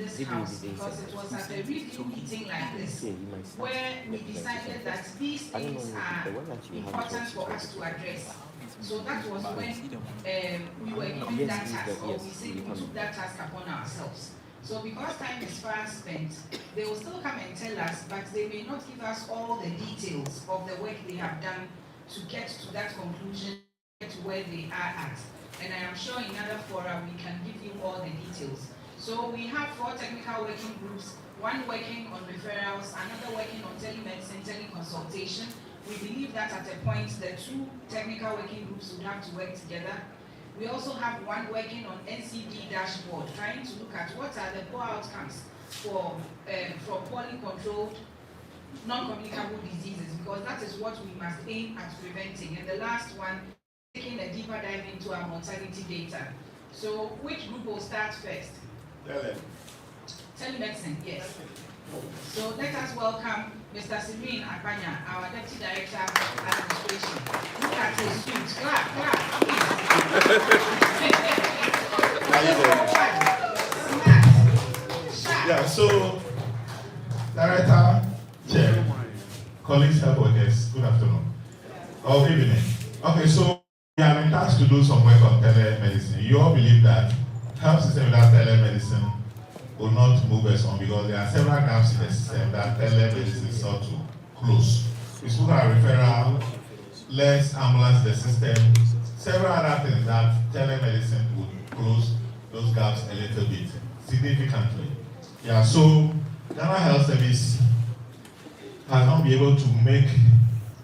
this house because it was at a review meeting like this where we decided that these things are important for us to address. So that was when we were given that task, or we said we took that task upon ourselves. So because time is fast spent, they will still come and tell us, but they may not give us all the details of the work they have done to get to that conclusion, to where they are at. And I am sure in other fora we can give you all the details. So we have 4 technical working groups, one working on referrals, another working on telemedicine, teleconsultation. We believe that at a point the 2 technical working groups would have to work together. We also have one working on NCD dashboard, trying to look at what are the poor outcomes for poorly controlled non-communicable diseases, because that is what we must aim at preventing. And the last one, taking a deeper dive into our mortality data. So which group will start first? Telemedicine, yes. So let us welcome Mr. Serene Akbanya, our Deputy Director of Administration. Look at his suit. Clap, please. Yeah, so Director, Chair, colleagues, health workers, good afternoon. Or good evening. Okay, so we are in task to do some work on telemedicine. You all believe that health system without telemedicine will not move us on because there are several gaps in the system that telemedicine sought to close. We spoke about referral, less ambulance in the system, several other things that telemedicine would close those gaps a little bit, significantly. Yeah, so Ghana Health Service has not been able to make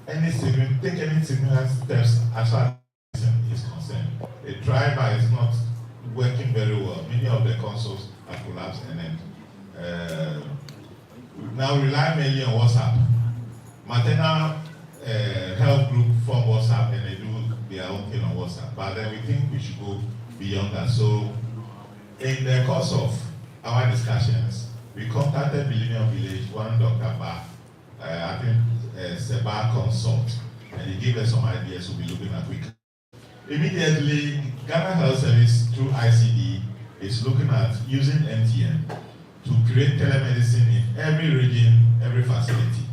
any significant steps as far as medicine is concerned. The driver is not working very well. Many of the consoles have collapsed, and then we now rely mainly on WhatsApp. Maternal health group from WhatsApp, and they do their own thing on WhatsApp. But then we think we should go beyond that. So, in the course of our discussions, we contacted Millennium Village, one Dr. Ba, I think Seba Consult, and he gave us some ideas we'll be looking at quickly. Immediately, Ghana Health Service through ICD is looking at using MTN to create telemedicine in every region, every facility.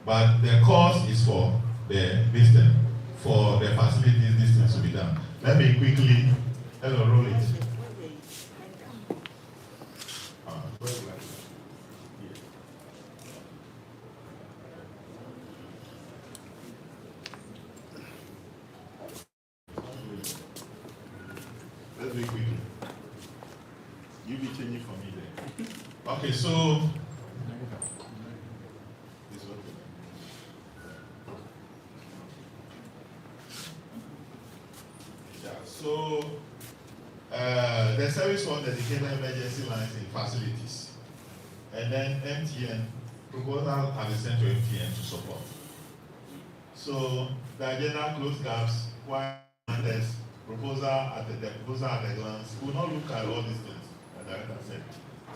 But the cost is for the distance, for the facilities, distance to be done. Let me quickly, roll it. Let's do it quickly. You be changing for me there. Okay, so this one. Yeah, so the service one dedicated emergency lines in facilities, and then MTN proposal have been sent to MTN to support. So the agenda close gaps, why there's proposal at the glance. We will not look at all these things, as the director said.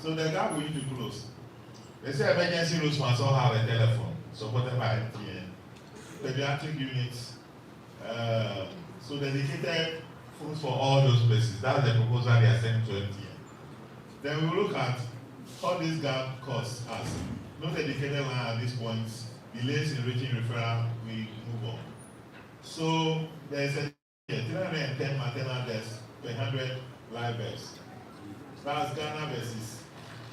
So the gap we need to close. They say emergency rooms must all have a telephone supported by MTN, pediatric units, so dedicated phones for all those places. That's the proposal they are sending to MTN. Then we will look at how this gap costs us. No dedicated line at this point, delays in reaching referral, we move on. So there's a 310 maternal deaths per 100 live births. That's Ghana versus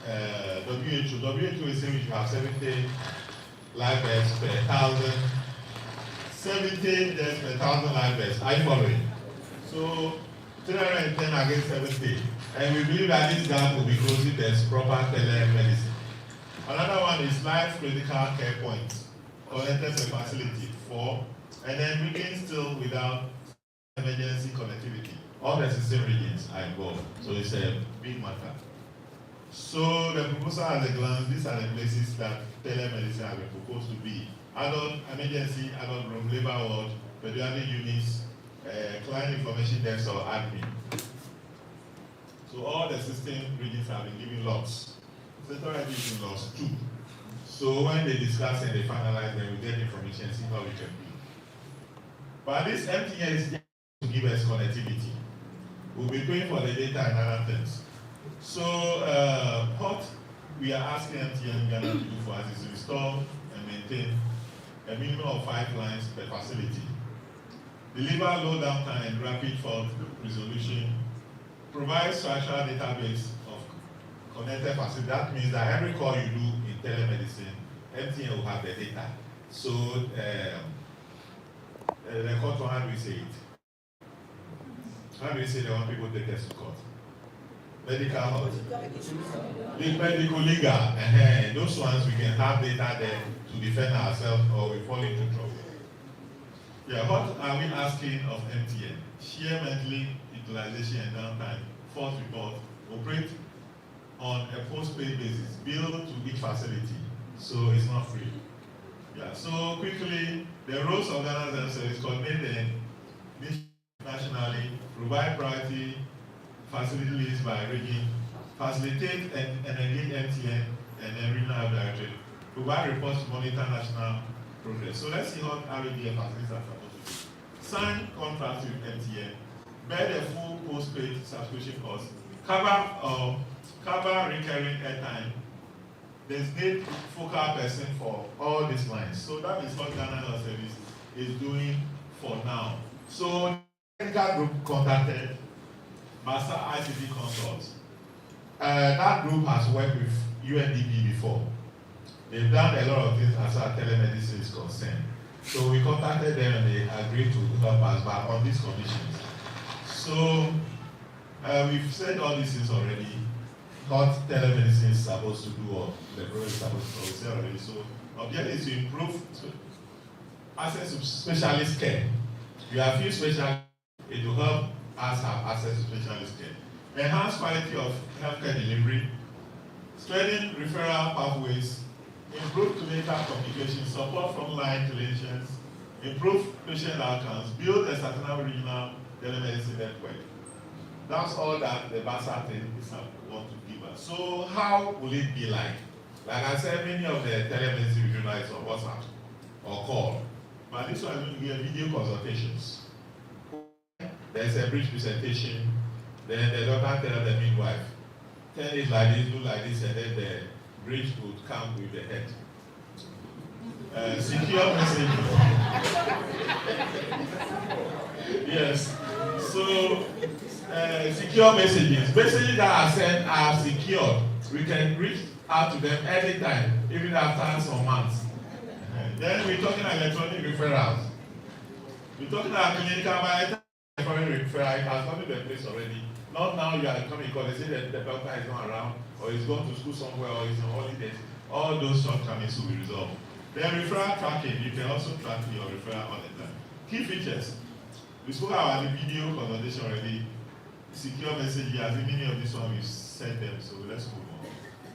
WHO. WHO is saying we should have 70 live births per 1,000. 70 deaths per 1,000 live births. Are you following? So 310 against 70. And we believe that this gap will be closed if there's proper telemedicine. Another one is life critical care points connected to a facility 4, and then regions still without emergency connectivity. All the system regions are involved, so it's a big matter. So the proposal at a glance, these are the places that telemedicine has been proposed to be. Adult emergency, adult room, labor ward, pediatric units, client information desk or admin. So all the system regions have been given lots. Central ID is in lots 2. So when they discuss and they finalize, then we get information, see how we can be. But this MTN is to give us connectivity. We'll be paying for the data and other things. So how we are asking MTN Ghana to do for us is to install and maintain a minimum of 5 lines per facility, deliver low downtime and rapid fault resolution, provide structural database of connected facilities. That means that every call you do in telemedicine, MTN will have the data. So the court, how do we say it? How do we say they want people to take us to court? Medical, medical legal, those ones we can have data there to defend ourselves or we fall into trouble. Yeah, what are we asking of MTN? Share monthly utilization and downtime, fault report, operate on a post-paid basis, bill to each facility, so it's not free. Yeah, so quickly, the roles of Ghana Health Service coordinate the mission nationally, provide priority facility lists by region, facilitate and engage MTN and then regional directorate, provide reports to monitor national progress. So let's see what RADF facilities are supposed to do. Sign contracts with MTN, bear the full post-paid subscription cost, cover recurring airtime, designate focal person for all these lines. So that is what Ghana Health Service is doing for now. So the technical group contacted Master ICT Consults. That group has worked with UNDP before. They've done a lot of things as far as telemedicine is concerned. So we contacted them and they agreed to help us back on these conditions. So we've said all these things already. What telemedicine is supposed to do or the program is supposed to do, we said already. So objective is to improve access to specialist care. You have few specialists, it will help us have access to specialist care. Enhance quality of healthcare delivery, strengthen referral pathways, improve clinical communication, support frontline clinicians, improve patient outcomes, build a sustainable regional telemedicine network. That's all that the BASA thing is want to give us. So how will it be like? Like I said, many of the telemedicine regional is on WhatsApp or call. But this one is going to be a video consultations. There's a brief presentation, then the doctor tells the midwife, tell it like this, do like this, and then the bridge would come with the head. Secure message. Yes. So, secure messages. Messages that are sent are secure. We can reach out to them anytime, even after some months. Then we're talking electronic referrals. We're talking about clinical by foreign referral. It has come to the place already. Not now you are coming because they say that the doctor is not around or he's gone to school somewhere or he's on holidays. All those shortcomings will be resolved. Then referral tracking, you can also track your referral all the time. Key features. We spoke about the video consultation already. Secure messages, I think many of these ones we sent them, so let's move on.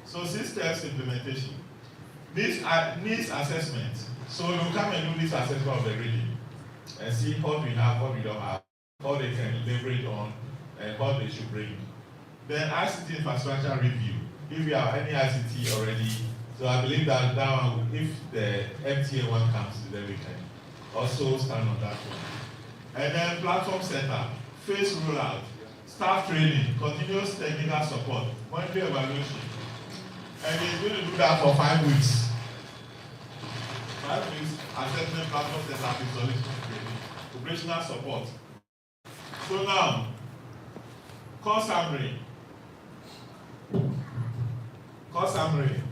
So 6 steps implementation. Needs assessment. So you come and do this assessment of the region and see what we have, what we don't have, what they can leverage on, and what they should bring. Then ICT infrastructure review. If you have any ICT already, so I believe that one, if the MTA one comes, then we can also stand on that one. And then platform setup, phase rollout, staff training, continuous technical support, monthly evaluation. And he's going to do that for 5 weeks. 5 weeks, assessment, platform setup, installation training, operational support. So now, cost summary. Cost summary.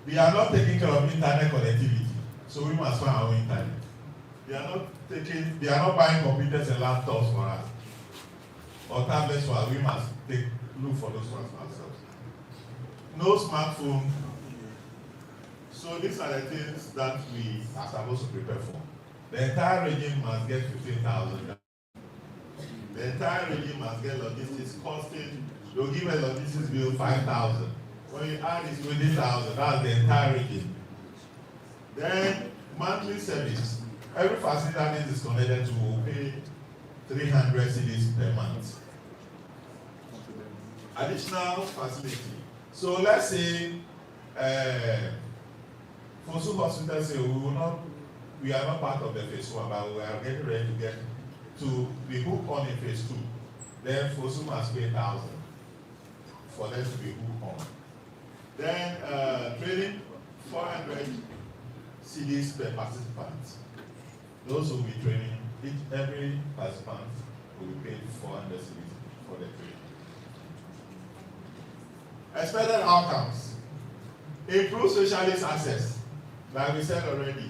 We are not taking care of internet connectivity, so we must find our own internet. They are not buying computers and laptops for us, or tablets for us. We must look for those ones for ourselves. No smartphone. So these are the things that we are supposed to prepare for. The entire region must get 15,000. The entire region must get logistics costing. They'll give a logistics bill 5,000. When you add this 20,000, that's the entire region. Then monthly service. Every facility that is disconnected to will pay 300 cedis per month. Additional facility. So let's say Fosu Hospital say we are not part of the phase 1, but we are getting ready to be hooked on in phase 2. Then Fosu must pay 1,000 for them to be hooked on. Then training, 400 CDs per participant. Those who will be training, every participant will be paid 400 CDs for the training. Expected outcomes. Improve specialist access, like we said already.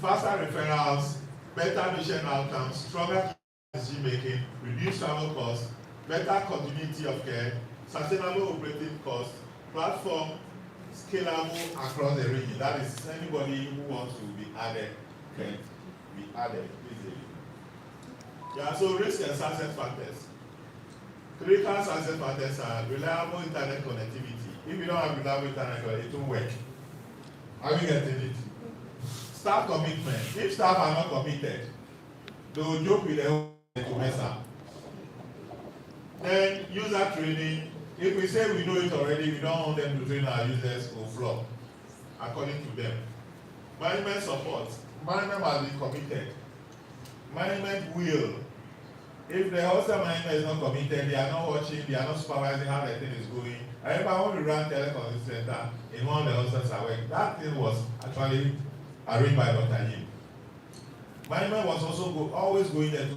Faster referrals, better patient outcomes, stronger decision making, reduced travel costs, better continuity of care, sustainable operating costs, platform scalable across the region. That is, anybody who wants to be added can be added easily. Yeah, so risk and success factors. Critical success factors are reliable internet connectivity. If you don't have reliable internet connectivity, it won't work. Are we getting it? Staff commitment. If staff are not committed, they will joke with them to mess up. Then user training. If we say we know it already, we don't want them to train our users or flop, according to them. Management support. Management must be committed. Management will. If the hostel management is not committed, they are not watching, they are not supervising how the thing is going. I remember when we ran telecom center in one of the hostels I worked, that thing was actually arranged by Dr. Yim. Management was also always going there to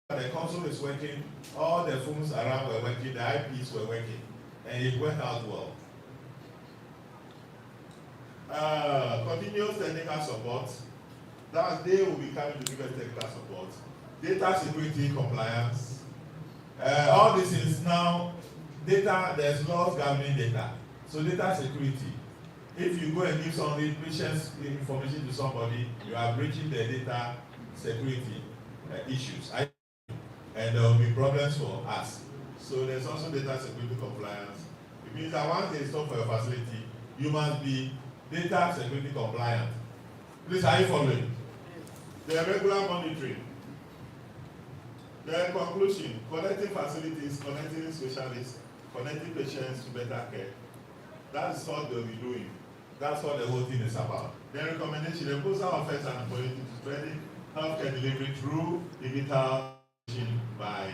the console is working, all the phones around were working, the IPs were working, and it went out well. Continuous technical support. That they will be coming to give us technical support. Data security compliance. All this is now data, there's laws governing data. So data security. If you go and give some patient's information to somebody, you are breaching the data security issues. And there will be problems for us. So there's also data security compliance. It means that once they stop for your facility, you must be data security compliant. Please, are you following? The regular monitoring. The conclusion, connecting facilities, connecting specialists, connecting patients to better care. That's what they'll be doing. That's what the whole thing is about. The recommendation, the proposal offers an opportunity to strengthen healthcare delivery through digital by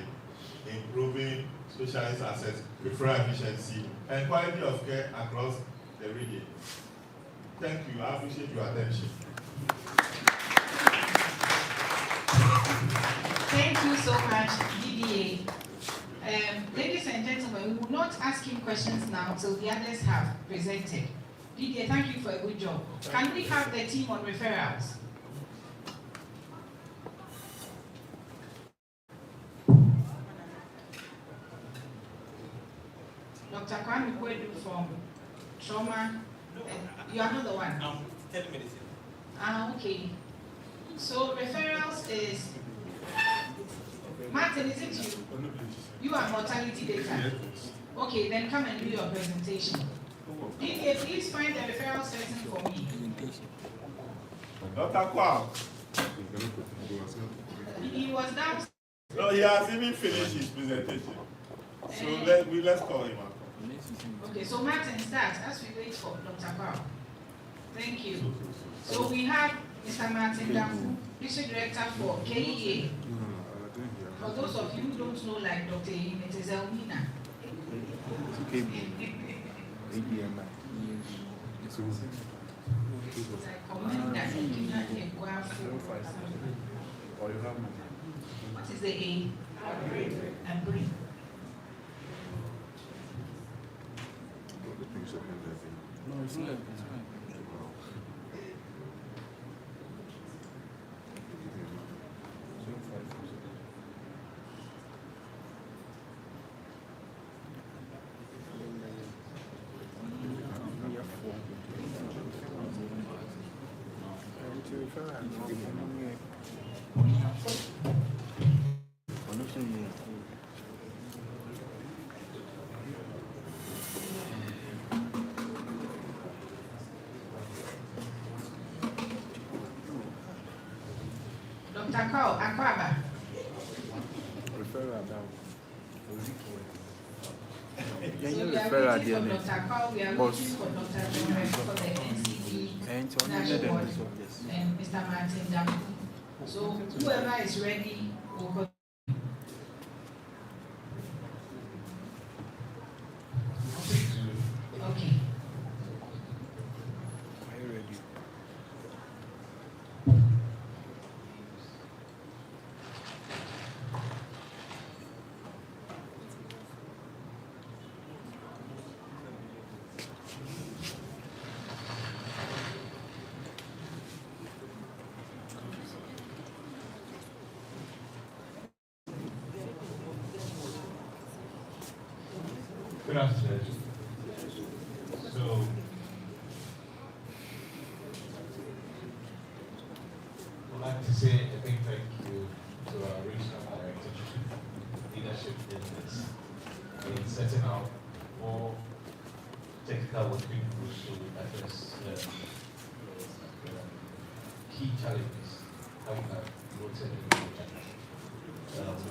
improving specialist access, referral efficiency, and quality of care across the region. Thank you. I appreciate your attention. Thank you so much, DDA. Ladies and gentlemen, we will not ask him questions now till the others have presented. DDA, thank you for a good job. Can we have the team on referrals? Dr. Kwame Kwedu from Trauma. You are not the one. Telemedicine. Okay. So referrals is Martin, is it you? You are mortality data. Okay, then come and do your presentation. DK, please find the referral section for me. Dr. Kwam. He was down. No, he has even finished his presentation. So let's call him up. Okay, so Martin, start as we wait for Dr. Kwam. Thank you. So we have Mr. Martin Dafu, District Director for KEA. For those of you who don't know, like Dr. Yin, it is Elmina. What is the A? And bring. No, it's not. Dr. Cole Akwaba. So we are waiting for Dr. Cole, we are waiting for Dr. Jones for the NCD dashboard and Mr. Martin Dafu. So whoever is ready will go. Okay. Good afternoon. So, I'd like to say a big thank you to our regional director leadership in this, in setting out more technical working groups to address the key challenges that we have noted in the project.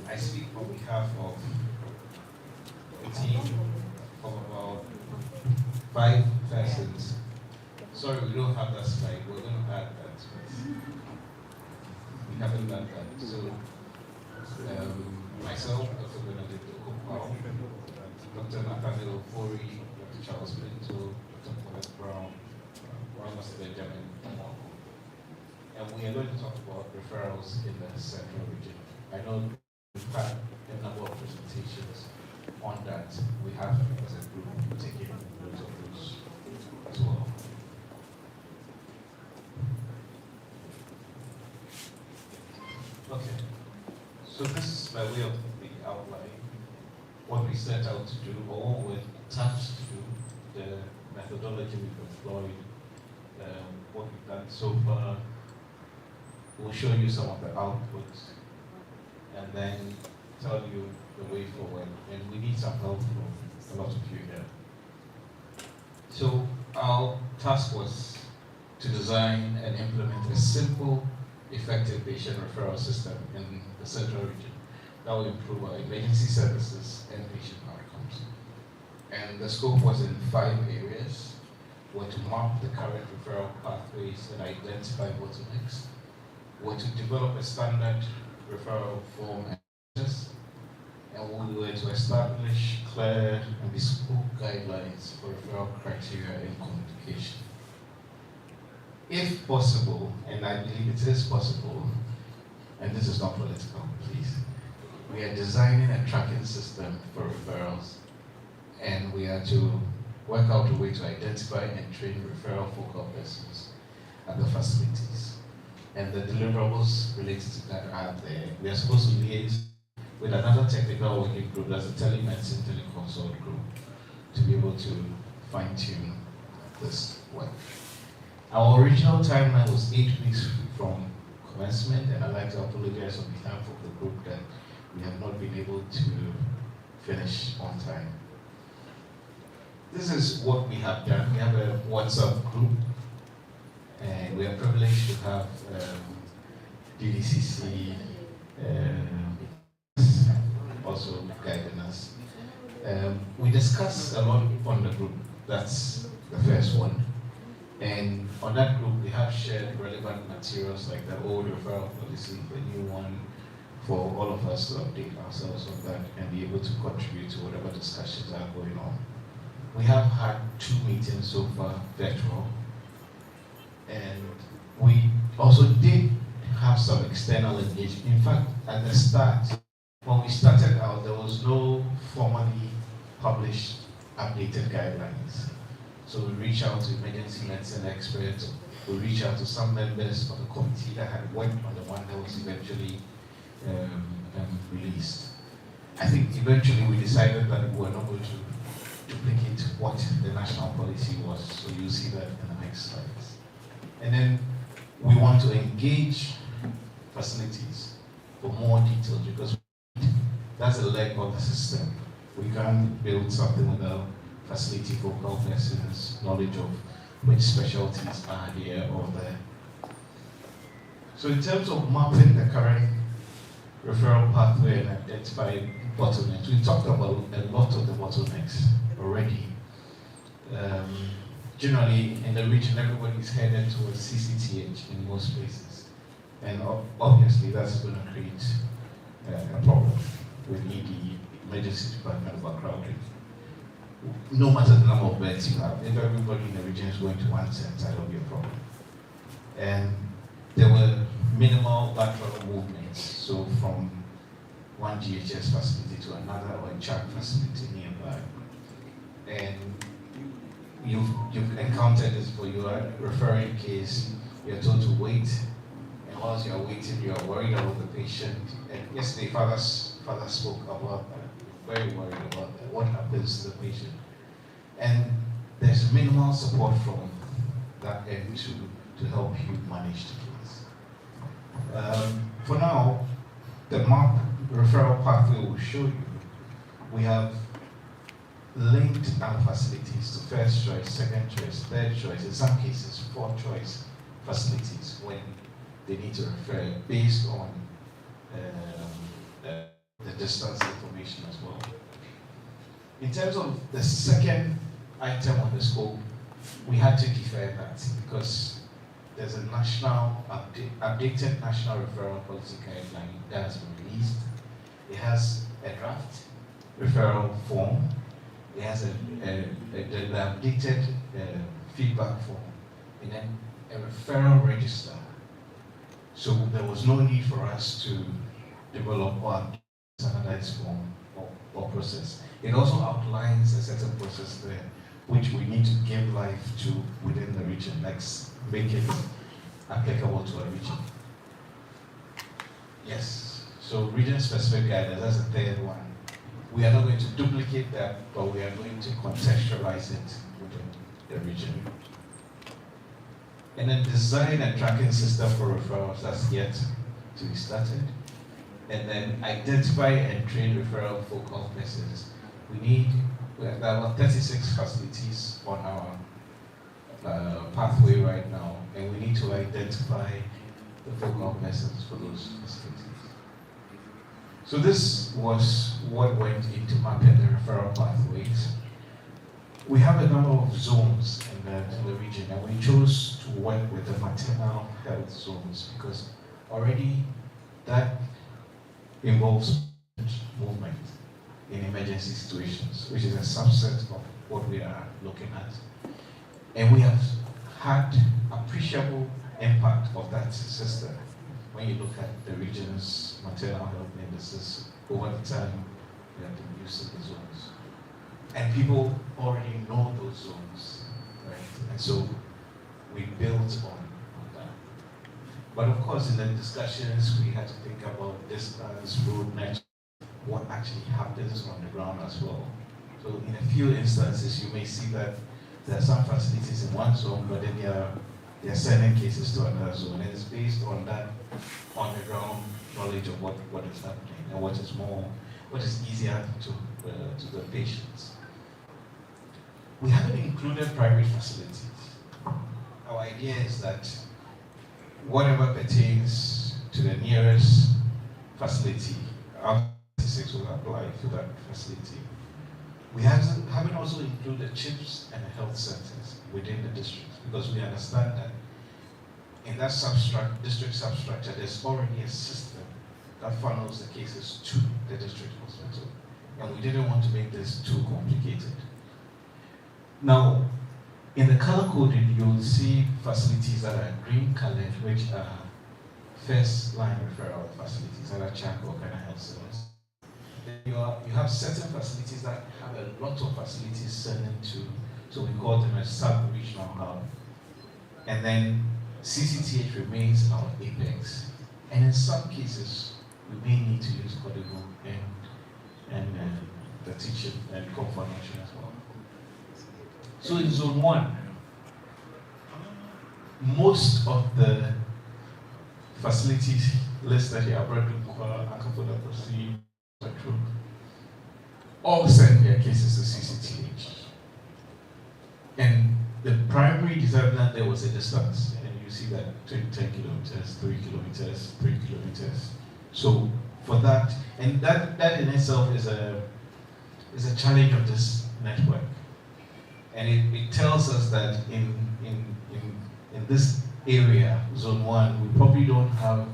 I speak on behalf of a team of about 5 persons. Sorry, we don't have that slide. We're going to add that. We haven't done that. So, myself, Dr. Benedict Okopao, Dr. Nathaniel Ofori, Dr. Charles Pinto, Dr. Paulette Brown, Mr. Benjamin Omoko. And we are going to talk about referrals in the central region. I know we've had a number of presentations on that. We have, as a group, taken note of those as well. Okay, so this is by way of the outline, what we set out to do, or what we're tasked to do, the methodology we've employed, what we've done so far. We'll show you some of the outputs, and then tell you the way forward. And we need some help from a lot of you here. So our task was to design and implement a simple, effective patient referral system in the central region that will improve our emergency services and patient outcomes. And the scope was in 5 areas. Were to map the current referral pathways and identify bottlenecks. Were to develop a standard referral form and process, and we were to establish clear and bespoke guidelines for referral criteria and communication. If possible, and I believe it is possible, and this is not political, please, we are designing a tracking system for referrals, and we are to work out a way to identify and train referral focal persons at the facilities. And the deliverables related to that are there. We are supposed to liaise with another technical working group, that's a telemedicine teleconsult group, to be able to fine-tune this work. Our original timeline was 8 weeks from commencement, and I'd like to apologize on behalf of the group that we have not been able to finish on time. This is what we have done. We have a WhatsApp group, and we are privileged to have DDCC also guiding us. We discussed a lot on the group. That's the first one. And on that group, we have shared relevant materials like the old referral policy, the new one, for all of us to update ourselves on that and be able to contribute to whatever discussions are going on. We have had 2 meetings so far, virtual. And we also did have some external engagement. In fact, at the start, when we started out, there was no formally published updated guidelines. So we reached out to emergency medicine experts, we reached out to some members of the committee that had worked on the one that was eventually released. I think eventually we decided that we were not going to duplicate what the national policy was, so you'll see that in the next slides. And then we want to engage facilities for more details, because that's a leg of the system. We can't build something without facility focal persons, knowledge of which specialties are here or there. So in terms of mapping the current referral pathway and identifying bottlenecks, we talked about a lot of the bottlenecks already. Generally, in the region, everybody is headed towards CCTH in most places. And obviously, that's going to create a problem with ED, emergency department overcrowding. No matter the number of beds you have, if everybody in the region is going to one center, that'll be a problem. And there were minimal lateral movements, so from one GHS facility to another or a CHAC facility nearby. And you've encountered this for your referring case, you're told to wait, and whilst you're waiting, you're worried about the patient. And yesterday, Father spoke about very worried about that. What happens to the patient? And there's minimal support from that end to help you manage the case. For now, the MAP referral pathway will show you. We have linked our facilities to first choice, second choice, third choice, in some cases, fourth choice facilities when they need to refer based on the distance information as well. In terms of the second item on the scope, we had to defer that because there's a national updated national referral policy guideline that has been released. It has a draft referral form. It has the updated feedback form, and then a referral register. So there was no need for us to develop or standardized form or process. It also outlines a certain process there, which we need to give life to within the region, like make it applicable to a region. Yes, so region-specific guidance, that's the third one. We are not going to duplicate that, but we are going to contextualize it within the region. And then design and tracking system for referrals, that's yet to be started. And then identify and train referral focal persons. There are about 36 facilities on our pathway right now, and we need to identify the focal persons for those facilities. So this was what went into mapping the referral pathways. We have a number of zones in the region, and we chose to work with the maternal health zones because already that involves movement in emergency situations, which is a subset of what we are looking at. And we have had appreciable impact of that system when you look at the region's maternal health indices over the time we have been using the zones. And people already know those zones, right? And so we built on that. But of course, in the discussions, we had to think about distance, road network, what actually happens on the ground as well. So in a few instances, you may see that there are some facilities in one zone, but then they are sending cases to another zone. And it's based on that on the ground knowledge of what is happening and what is easier to the patients. We haven't included private facilities. Our idea is that whatever pertains to the nearest facility, our 36 will apply to that facility. We haven't also included CHPS and the health centers within the districts because we understand that in that district substructure, there's already a system that funnels the cases to the district hospital. And we didn't want to make this too complicated. Now, in the color coded, you'll see facilities that are green colored, which are first line referral facilities that are CHPS or kind of health centers. Then you have certain facilities that have a lot of facilities sending to, so we call them a sub-regional hub. And then CCTH remains our apex. And in some cases, we may need to use Codigo and the teaching and confirmation as well. So in zone 1, most of the facilities listed here, all send their cases to CCTH. And the primary determinant there was a distance. And you see that 10 kilometers, 3 kilometers, 3 kilometers. So for that, and that in itself is a challenge of this network. And it tells us that in this area, zone 1, we probably don't have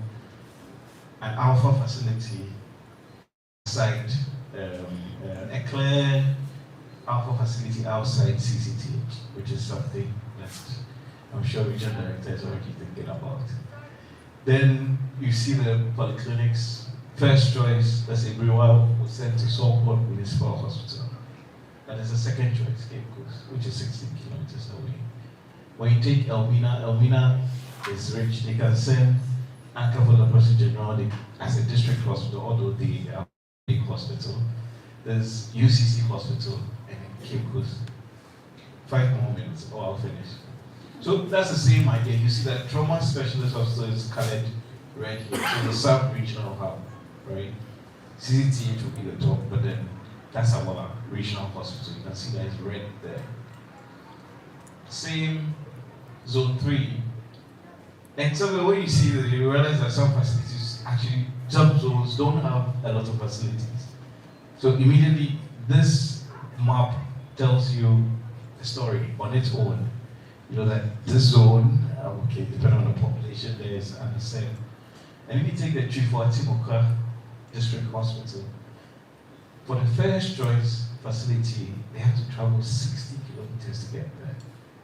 an alpha facility outside, a clear alpha facility outside CCTH, which is something that I'm sure regional director is already thinking about. Then you see the polyclinics. First choice, let's say Brewer was sent to Saltport Municipal Hospital. And there's a second choice, Cape Coast, which is 16 kilometers away. When you take Elmina is rich. They can send Anchor for the Person General as a district hospital, although they are a big hospital. there's UCC Hospital and Cape Coast. 5 more minutes, or I'll finish. So that's the same idea. You see that trauma specialist hospital is colored red here, so the sub-regional hub, right? CCTH will be the top, but then that's our regional hospital. You can see that it's red there. Same zone 3. And so the way you see that, you realize that some facilities actually, some zones don't have a lot of facilities. So immediately, this map tells you a story on its own. You know that this zone, okay, depending on the population, there is understand. And if you take the Timoka District Hospital, for the first choice facility, they have to travel 60 kilometers to get there,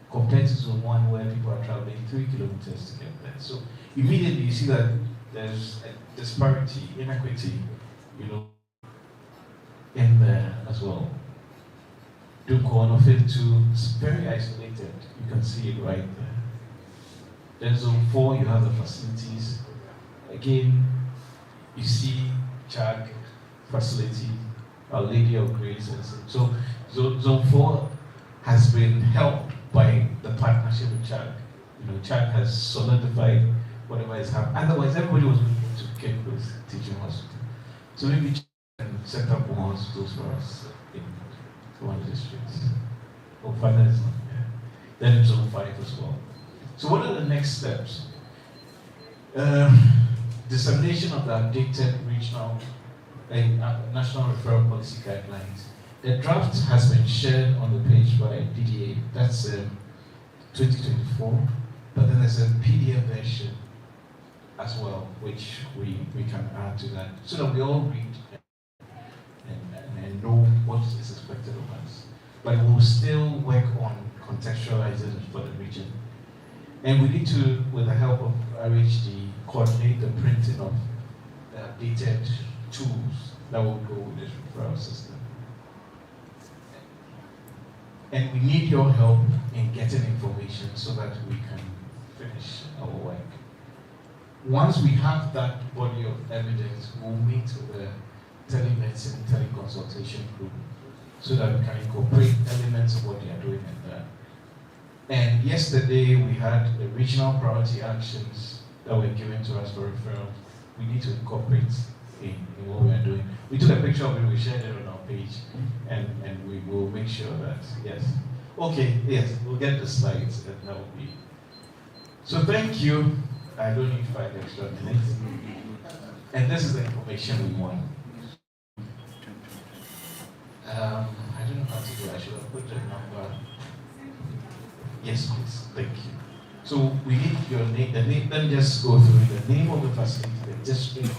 compared to zone 1 where people are traveling 3 kilometers to get there. So immediately you see that there's a disparity, inequity, you know, in there as well. Dukono Fit 2 is very isolated. You can see it right there. Then zone 4, you have the facilities. Again, you see CHAG facility, Our Lady of Grace. So zone 4 has been helped by the partnership with CHAG. You know, CHAG has solidified whatever is happening. Otherwise, everybody was moving to Cape Coast Teaching Hospital. So maybe CHAG can set up more hospitals for us in one district. Oh, finally, it's not there. Then it's zone 5 as well. So what are the next steps? Dissemination of the updated regional national referral policy guidelines. The draft has been shared on the page by DDA. That's 2024. But then there's a PDF version as well, which we can add to that, so that we all read and know what is expected of us. But we'll still work on contextualizing it for the region. And we need to, with the help of RHD, coordinate the printing of the updated tools that will go with this referral system. And we need your help in getting information so that we can finish our work. Once we have that body of evidence, we'll meet with the telemedicine, teleconsultation group so that we can incorporate elements of what they are doing in there. And yesterday we had the regional priority actions that were given to us for referral. We need to incorporate in what we are doing. We took a picture of it, we shared it on our page, and we will make sure that, yes. Okay, yes, we'll get the slides, and that will be. So thank you. I don't need 5 extra minutes. And this is the information we want. I don't know how to do it. I should have put the number. Yes, please. Thank you. So we need your name. The name. Let me just go through the name of the facility.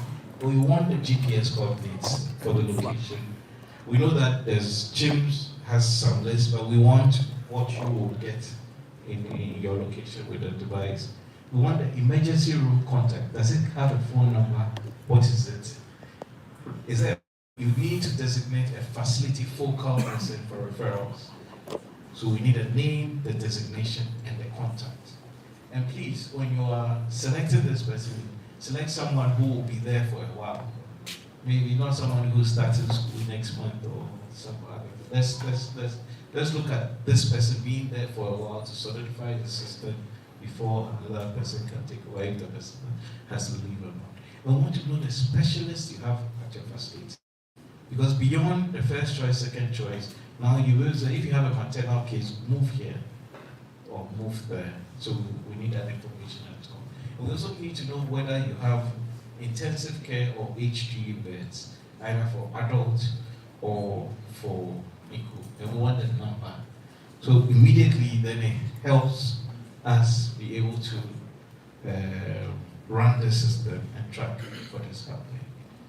We want the GPS coordinates for the location. We know that there's James has some list, but we want what you will get in your location with the device. We want the emergency room contact. Does it have a phone number? What is it? Is there? You need to designate a facility focal person for referrals. So we need a name, the designation, and the contact. And please, when you are selecting this person, select someone who will be there for a while. Maybe not someone who's starting school next month or some other. Let's look at this person being there for a while to solidify the system before another person can take away if the person has to leave or not. We want to know the specialists you have at your facility. Because beyond the first choice, second choice, now you will say, if you have a maternal case, move here or move there. So we need that information at all. And we also need to know whether you have intensive care or HD beds, either for adults or for equal. And we want the number. So immediately then it helps us be able to run the system and track what is happening.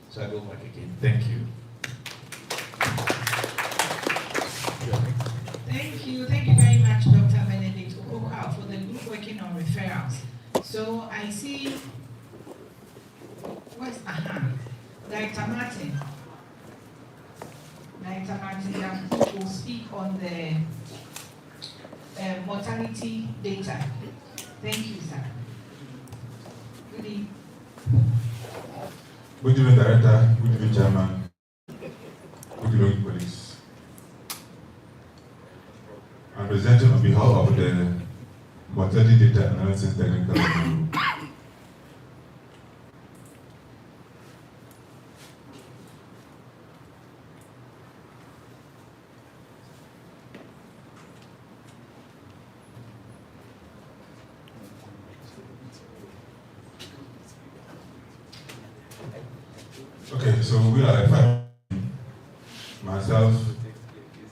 So I go back again. Thank you. Thank you very much, Dr. Benedict Okoka, for the group working on referrals. So I see, Director Martin. Director Martin will speak on the mortality data. Thank you, sir. Good evening. Good evening, Director. Good evening, Chairman. Good I'm presenting on behalf of the Mortality Data Analysis Technical Group. Okay, so we are a family. Myself,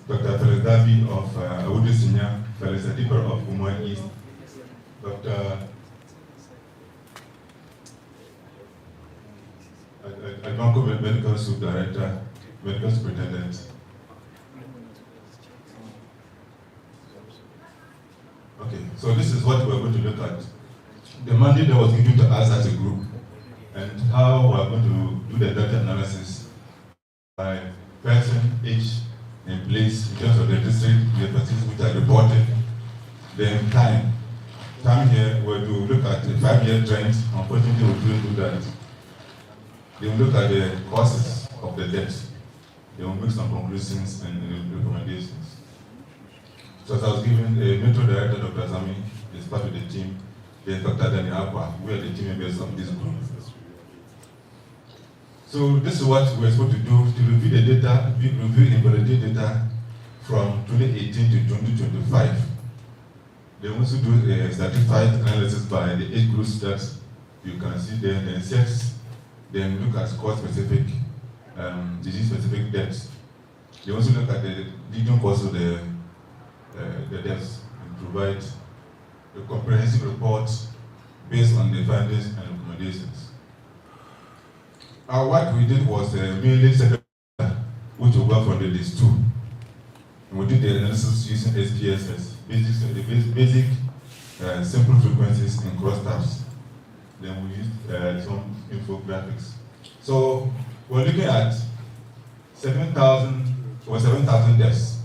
Dr. Felix Dabi of Awudu Senior, Felix Adipa of Umuan East, Dr. Admanko Medical Subdirector, Medical Superintendent. Okay, so this is what we're going to look at. The mandate that was given to us as a group, and how we're going to do the data analysis by person, age, and place in terms of the district, the persons which are reported, then time. Time here, we're to look at the 5-year trend. Unfortunately, we couldn't do that. Then we look at the causes of the death. Then we'll make some conclusions and recommendations. So as I was given, the Metro Director, Dr. Zami, is part of the team. Then Dr. Daniel Akwa, we are the team members of this group. So this is what we're supposed to do, to review the data, review and validate data from 2018 to 2025. They also do a stratified analysis by the age groups that you can see there, then sex, then look at cause-specific, disease-specific deaths. They also look at the leading cause of the deaths and provide a comprehensive report based on the findings and recommendations. What we did was mainly secondary, which we got from the list 2. And we did the analysis using SPSS, basic simple frequencies and crosstabs. Then we used some infographics. So we're looking at 7,000 deaths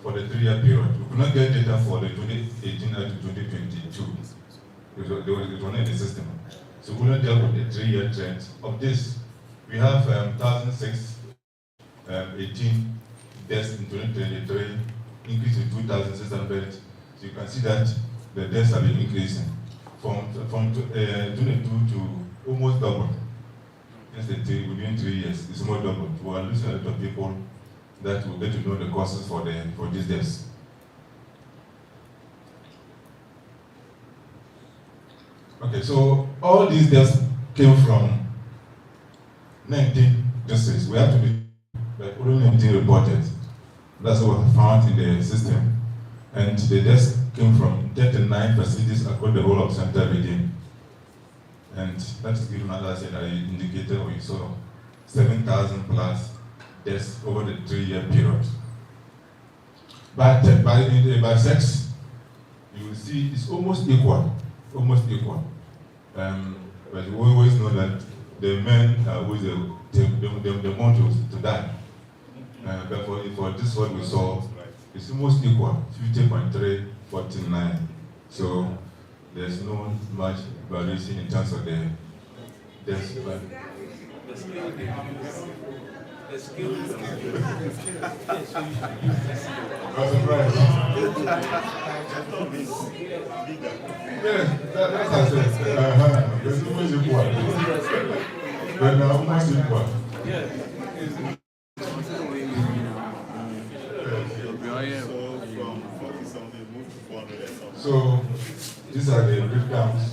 for the 3-year period. We could not get data for the 2018 to 2022. It was not in the system. So we will deal with the 3-year trend of this. We have 1,618 deaths in 2023, increased to 2,600. So you can see that the deaths have been increasing from 22 to almost double. Within 3 years, it's more double. We are losing a lot of people that will get to know the causes for these deaths. Okay, so all these deaths came from 19 districts. We have to be like only 19 reported. That's what we found in the system. And the deaths came from 39 facilities across the whole of Central region. And that is given, as I said, I indicated we saw 7,000 plus deaths over the 3-year period. But by sex, you will see it's almost equal. But we always know that the men are always the one to die. But for this one we saw, it's almost equal, 50.3, 49. So there's no much variation in terms of the deaths. Yes, that's I said. There's always equal. But now almost equal. So these are the breakdowns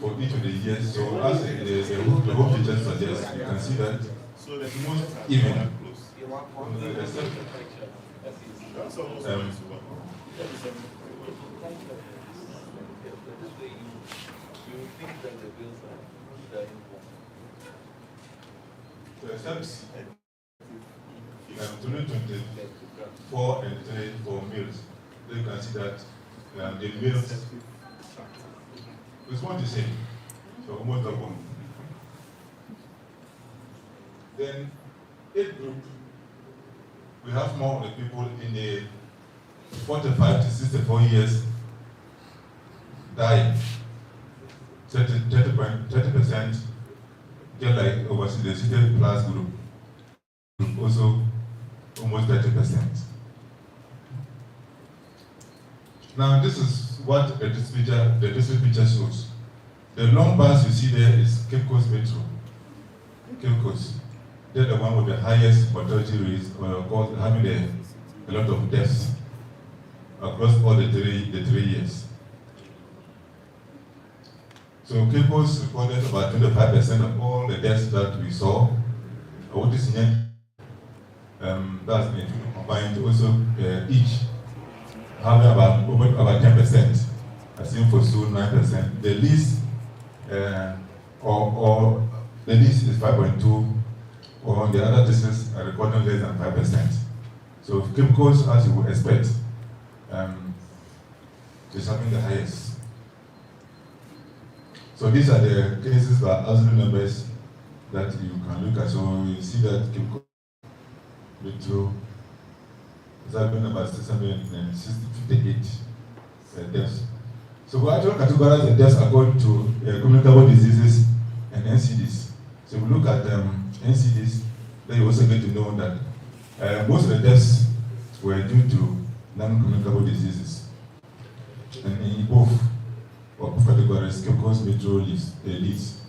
for each of the years. So as the whole picture suggests, you can see that it's most even. Except 2024 and 3 for males, you can see that the males is what you say, so almost double. Then age group, we have more of the people in the 45 to 64 years dying. 30% get like overseas the 60 plus group also almost 30%. Now this is what the district picture shows. The long bars you see there is Cape Coast Metro. Cape Coast. They're the one with the highest mortality rates, having a lot of deaths across all the three years. So Cape Coast recorded about 25% of all the deaths that we saw. What is that's combined also each having about 10%. I think for Sioux 9%. The least or the least is 5.2, or the other districts are recording less than 5%. So Cape Coast, as you would expect, is having the highest. So these are the cases by absolute numbers that you can look at. So you see that Cape Coast Metro is having about 658 deaths. So we actually categorize the deaths according to communicable diseases and NCDs. So we look at NCDs, then you also get to know that most of the deaths were due to non-communicable diseases. And in both categories, Cape Coast Metro leads.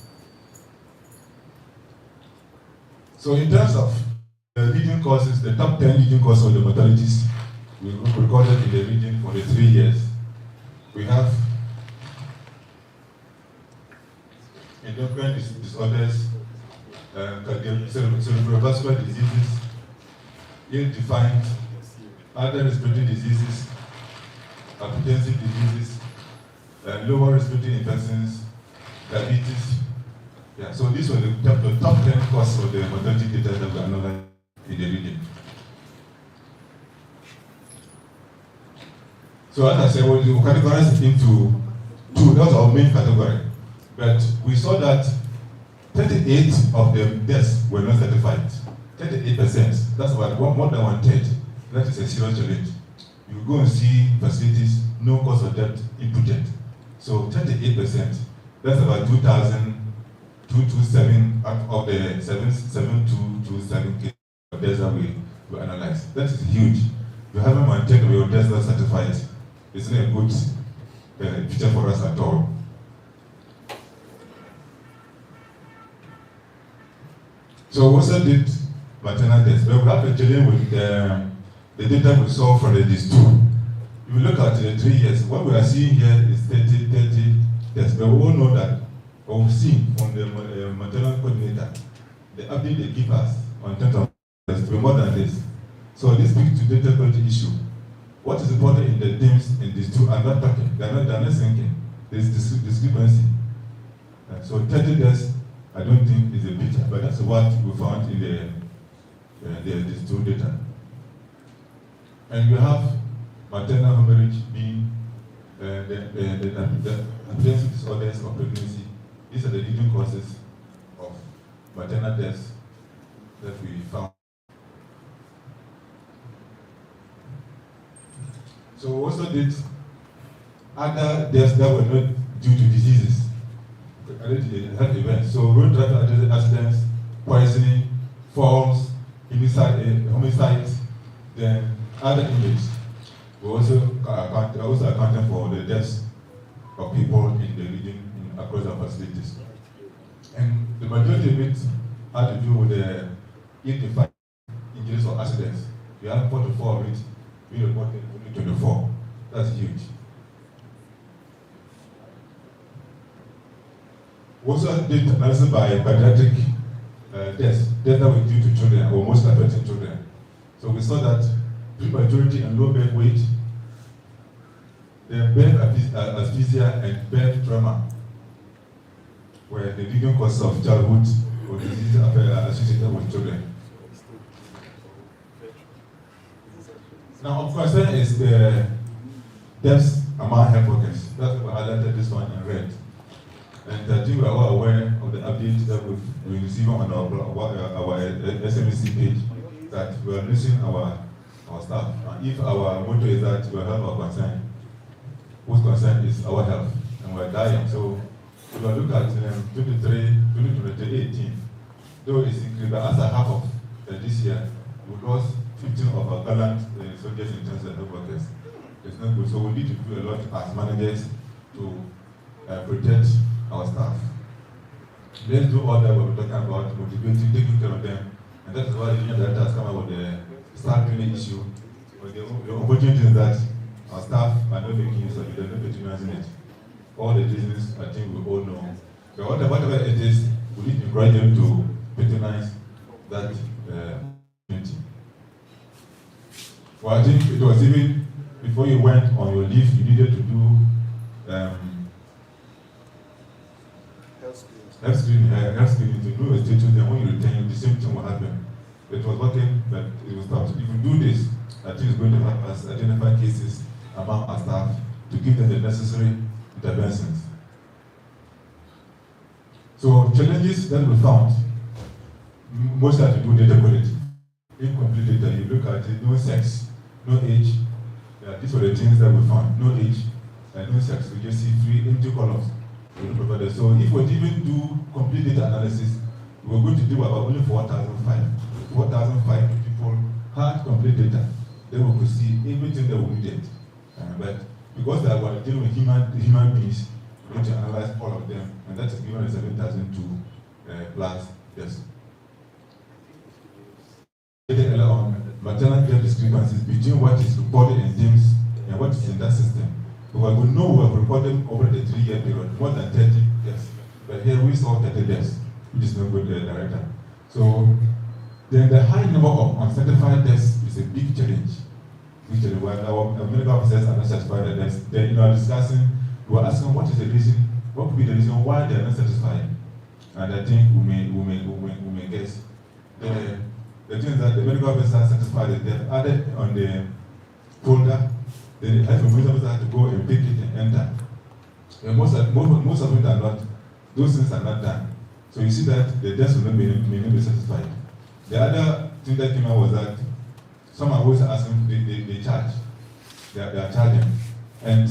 So in terms of leading causes, the top 10 leading causes of the mortalities we recorded in the region for the 3 years. We have endocrine disorders, cerebrovascular diseases, ill-defined, other respiratory diseases, hypertensive diseases, lower respiratory infections, diabetes. Yeah, so these were the top 10 causes of the mortality data that we analyzed in the region. So as I said, we categorized it into two. That was our main category. But we saw that 38 of the deaths were not certified. 38%. That's about more than 1/3. That is a serious challenge. You go and see facilities, no cause of death inputted. So 38%. That's about 2,227 out of the 7,227 cases of deaths that we analyzed. That is huge. You haven't maintained your deaths not certified. It's not a good picture for us at all. So we also did maternal deaths. But we have to challenge with the data we saw for these two. If you look at the 3 years, what we are seeing here is 30 deaths. But we all know that what we've seen from the maternal coordinator, the update they give us on terms of deaths will be more than this. So this speaks to data quality issue. What is important in the teams in these two are not talking, they're not thinking. There's discrepancy. So 30 deaths, I don't think is a picture, but that's what we found in these two data. And you have maternal hemorrhage being the hypertensive disorders of pregnancy. These are the leading causes of maternal deaths that we found. So we also did other deaths that were not due to diseases, health events. So road traffic accidents, poisoning, falls, homicides, then other injuries. We also accounted for the deaths of people in the region across our facilities. And the majority of it had to do with the ill-defined injuries or accidents. We have 44 of it, we reported only 24. That's huge. We also did analysis by pediatric deaths that were due to children, or most affecting children. So we saw that prematurity and low birth weight, the birth asphyxia and birth trauma were the leading causes of childhood or diseases associated with children. Now, of course, there is the deaths among health workers. That's why I highlighted this one in red. And I think we are all aware of the updates that we receive on our SMEC page, that we are losing our staff. And if our motto is that we have our concern, whose concern is our health, and we're dying. So if you look at 2018, though it's increased, but as a half of this year, we lost 15 of our gallant soldiers in terms of health workers. It's not good. So we need to do a lot as managers to protect our staff. Let's do all that we're talking about, motivating, taking care of them. And that is why the union director has come up with the staff training issue. But the opportunity is that our staff are not making use of it, they're not patronizing it. All the reasons I think we all know. But whatever it is, we need to encourage them to patronize that opportunity. Well, I think it was even before you went on your leave, you needed to do health screening to know a status, then when you return, the same thing will happen. It was working, but it was stopped. If you do this, I think it's going to help us identify cases among our staff to give them the necessary interventions. So challenges that we found, most have to do with data quality. Incomplete data, you look at it, no sex, no age. These were the things that we found, no age, no sex. We just see 3 empty columns. So if we even do complete data analysis, we're going to do about only 4,005 people had complete data. Then we could see everything that we needed. But because they were dealing with human beings, we need to analyze all of them, and that's given us 7,002 plus deaths. Earlier on, maternal death discrepancies between what is reported in DIMS and what is in that system. Because we know we have reported over the 3-year period more than 30 deaths. But here we saw 30 deaths, which is not good, director. So then the high number of uncertified deaths is a big challenge. While our medical officers are not satisfied with deaths, then in our discussing, we were asking what is the reason, what could be the reason why they are not satisfied. And I think we may guess. The thing is that the medical officer are satisfied that they have added on the folder. Then the health information officer have to go and pick it and enter. And most of it are not, those things are not done. So you see that the deaths will not be satisfied. The other thing that came out was that some are always asking, they charge. They are charging. And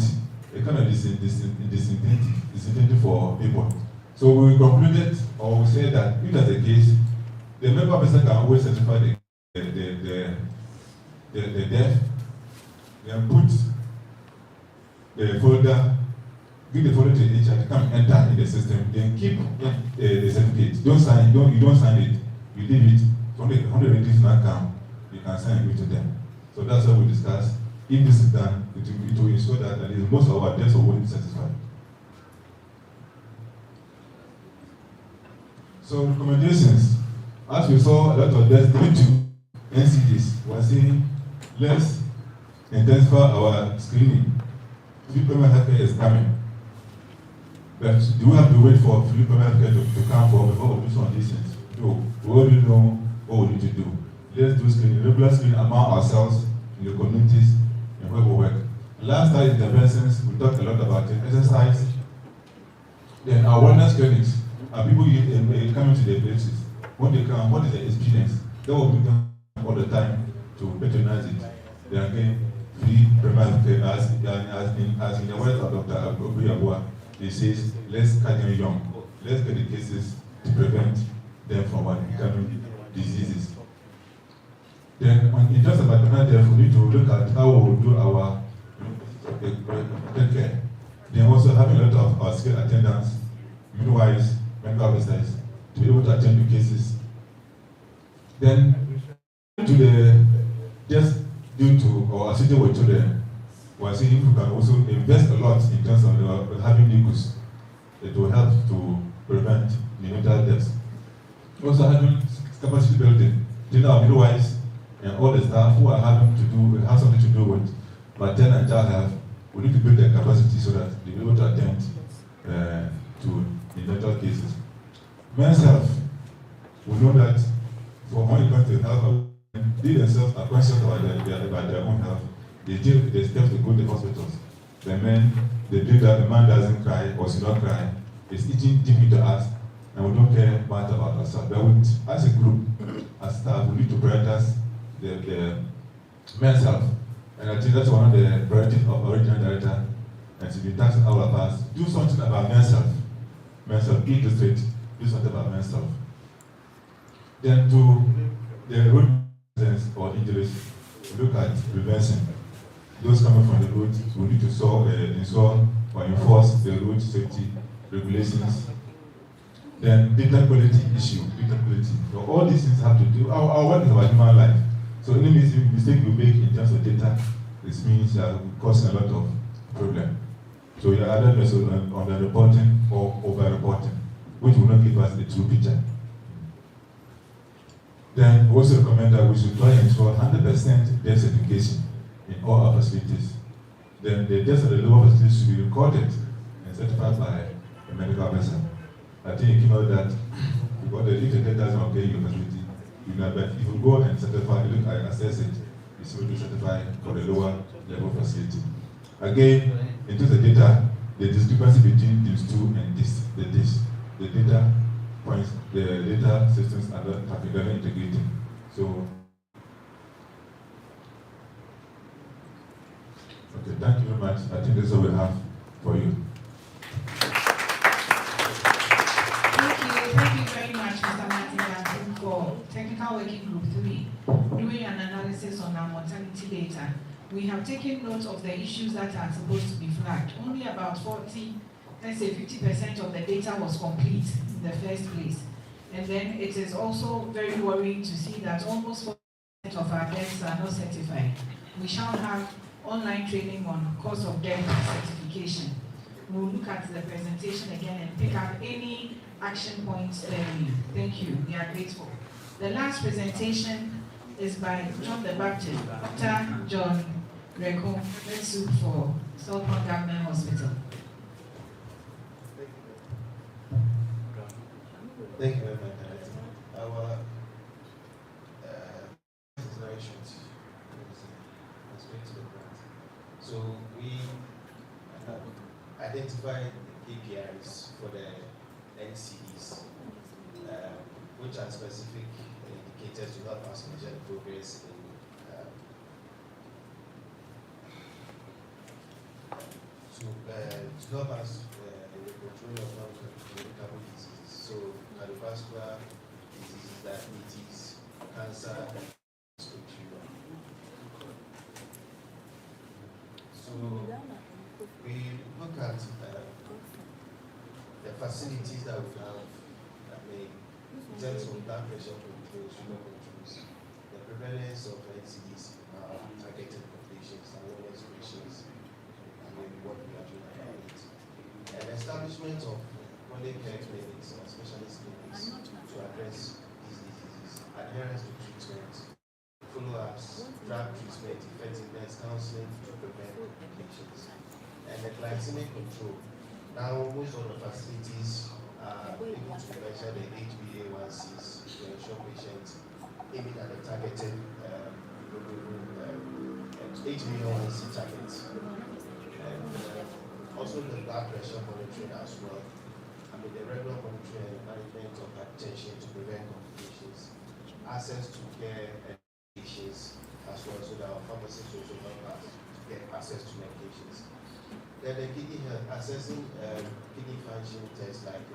it kind of disincentive for people. So we concluded, or we said that if that's the case, the medical officer can always certify the death, then put the folder, give the folder to the HR, come enter in the system, then keep the certificate. You don't sign it, you leave it. So when the relatives now come, you can sign and give it to them. So that's what we discussed. If this is done, it will ensure that at least most of our deaths will be satisfied. So recommendations. As we saw a lot of deaths due to NCDs, we are saying let's intensify our screening. Free primary healthcare is coming. But do we have to wait for free primary healthcare to come for before we do some of these things? No. We already know what we need to do. Let's do screening, regular screening among ourselves, in the communities, and where we work. Last time interventions, we talked a lot about exercise. Then our wellness clinics, people coming to their places. When they come, what is the experience? They will meet them all the time to patronize it. They are getting free primary care as in the words of Dr. Abuyabua. He says, let's catch them young. Let's get the cases to prevent them from becoming diseases. Then, in terms of maternal death, we need to look at how we will do our care. Then also having a lot of our skilled attendants, midwives, medical officers, to be able to attend to cases. Then, to the deaths due to or associated with children, we are seeing if we can also invest a lot in terms of having NICUs. It will help to prevent neonatal deaths. Also having capacity building, our midwives and all the staff who are having to have something to do with maternal and child health, we need to build their capacity so that they'll be able to attend to neonatal cases. Men's health, we know that for when it comes to health, they themselves are conscious about their own health. They take the steps to go to the hospitals. The men, they do that, the man doesn't cry or should not cry. It's eating deep into us, and we don't care much about ourselves. But as a group, as staff, we need to prioritize the men's health. And I think that's one of the priorities of our regional director, and to be taxing all of us, do something about men's health. Men's health, eat the street, do something about men's health. Then to the road accidents or injuries, look at prevention. those coming from the road will need to install or enforce the road safety regulations. Then data quality issue, data quality. So all these things have to do, our work is about human life. So any mistake you make in terms of data, this means causing a lot of problem. So you are either under-reporting or over-reporting, which will not give us the true picture. Then we also recommend that we should try and ensure 100% death certification in all our facilities. Then the deaths of the lower facilities should be recorded and certified by a medical person. I think you know that because if the data doesn't okay in your facility, you know, but if you go and certify, look at assess it, it's able to certify for the lower level facility. Again, in terms of data, the discrepancy between these two and the data points, the data systems are not have been very integrated. So, okay, thank you very much. I think that's all we have for you. Thank you very much, Mr. Martin, for Technical Working Group 3 doing an analysis on our mortality data. We have taken note of the issues that are supposed to be flagged. Only about 40, let's say 50% of the data was complete in the first place. And then it is also very worrying to see that almost 40% of our deaths are not certified. We shall have online training on cause of death certification. We'll look at the presentation again and pick up any action points there. Thank you. We are grateful. The last presentation is by John the Baptist, Dr. John Reko, Medsup for Southern Government Hospital. Thank you very much, Director. Our is very short. Let's go to the grant. So we identified the KPIs for the NCDs, which are specific indicators to help us measure the progress in to help us in the control of non-communicable diseases. So cardiovascular diseases, diabetes, cancer, and so we look at the facilities that we have, in terms of blood pressure control, sugar controls, the prevalence of NCDs in our targeted populations and wellness patients, what we are doing about it. And establishment of chronic care clinics and specialist clinics to address these diseases, adherence to treatment, follow-ups, drug treatment, effectiveness, counseling to prevent complications, and the glycemic control. Now, most of the facilities are able to measure the HbA1cs to ensure patients aiming at the targeted HbA1c targets. And also the blood pressure monitoring as well. The regular monitoring and management of hypertension to prevent complications, access to care and medications as well, so that our pharmacists also help us to get access to medications. Then the kidney health, assessing kidney function tests like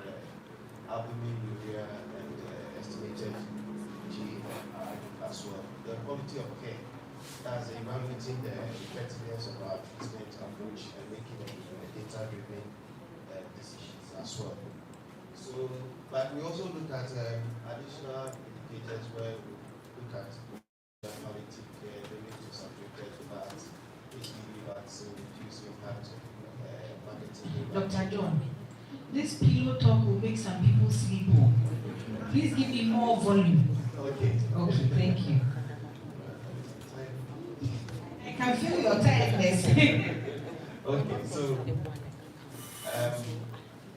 albumin, urea, and estimated GFR as well. The quality of care, that's evaluating the effectiveness of our treatment approach and making data-driven decisions as well. So, but we also look at additional indicators where we look at palliative care, limit to saturated fat, HPV vaccine, reduce impact of marketing. Dr. John, this pillow talk will make some people sleep. Please give me more volume. Okay. Okay, thank you. I can feel your tiredness. Okay,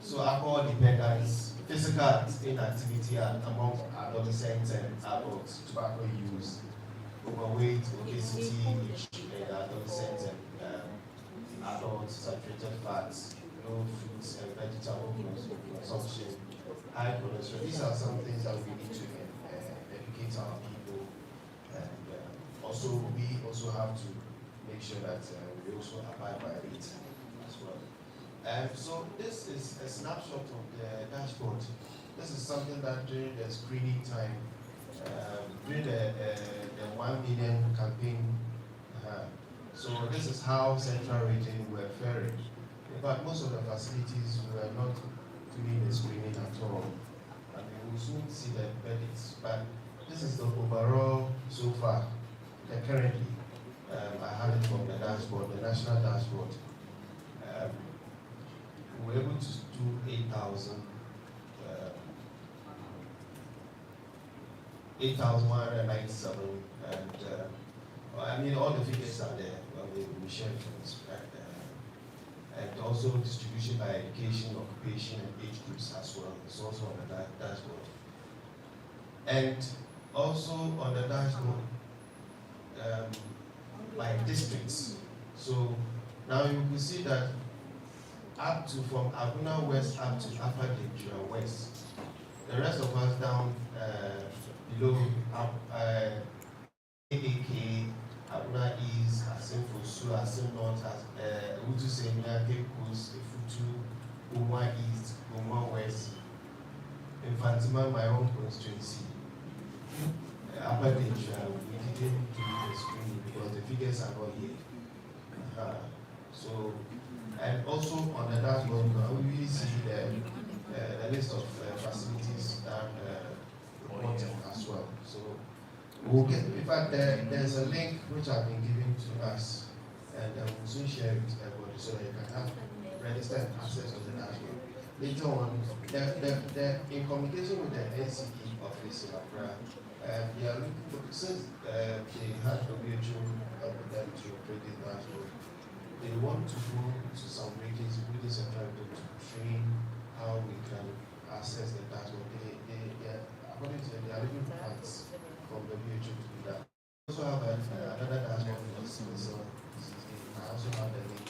so alcohol dependence, physical inactivity among adolescents and adults, tobacco use, overweight, obesity in adolescents and adults, saturated fats, low fruits and vegetable consumption, high cholesterol. These are some things that we need to educate our people, and also we also have to make sure that we also abide by it as well. So this is a snapshot of the dashboard. This is something that during the screening time, during the 1 million campaign, So this is how central region were faring. In fact, most of the facilities were not doing the screening at all. And we will soon see the verdicts. But this is the overall so far. Currently, I have it from the dashboard, the national dashboard. We were able to do 8,197, and I mean all the figures are there. We share it, and also distribution by education, occupation, and age groups as well. It's also on the dashboard, and also on the dashboard by districts. So now you will see that up to from Aguna West up to Upper Dendra West. The rest of us down below AAK, Aguna East, Asim Fosu, Asim North, Utu Semina, Cape Coast, Ifutu, Uma East, Uma West, Infantima, my own constituency. Upper Dendra, we didn't do the screening because the figures are not here. So, and also on the dashboard, we really see the list of facilities that reported as well. So we'll get, in fact, there's a link which has been given to us, and we'll soon share it with everybody so that you can have registered access to the dashboard. Later on, in communication with the NCE office in Accra, they are looking for, since they had WHO with them to operate this dashboard, they want to go to some regions, really central to train how we can access the dashboard. According to them, they are looking for funds from the WHO to do that. I also have another dashboard for us, so I also have the link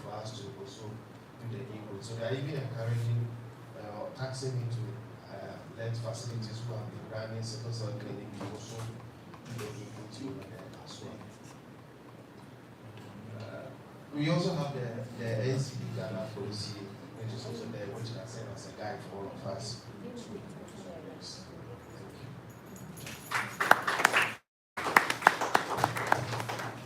for us to also do the input. So they are even encouraging or taxing me to let facilities who have been running sickle cell clinic to also do the input over there as well. We also have the NCD Ghana policy, which is also there, which can serve as a guide for all of us.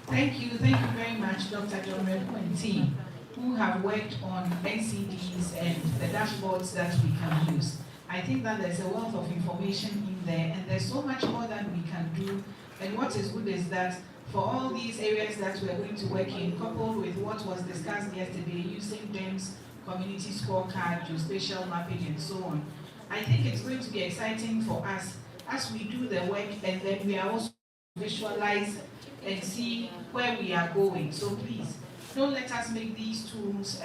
Thank you very much, Dr. John Redu and team, who have worked on NCDs and the dashboards that we can use. I think that there's a wealth of information in there, and there's so much more that we can do. And what is good is that for all these areas that we're going to work in, coupled with what was discussed yesterday, using DEMS, community scorecard, geospatial mapping, and so on, I think it's going to be exciting for us as we do the work, and then we are also visualize and see where we are going. So please, don't let us make these tools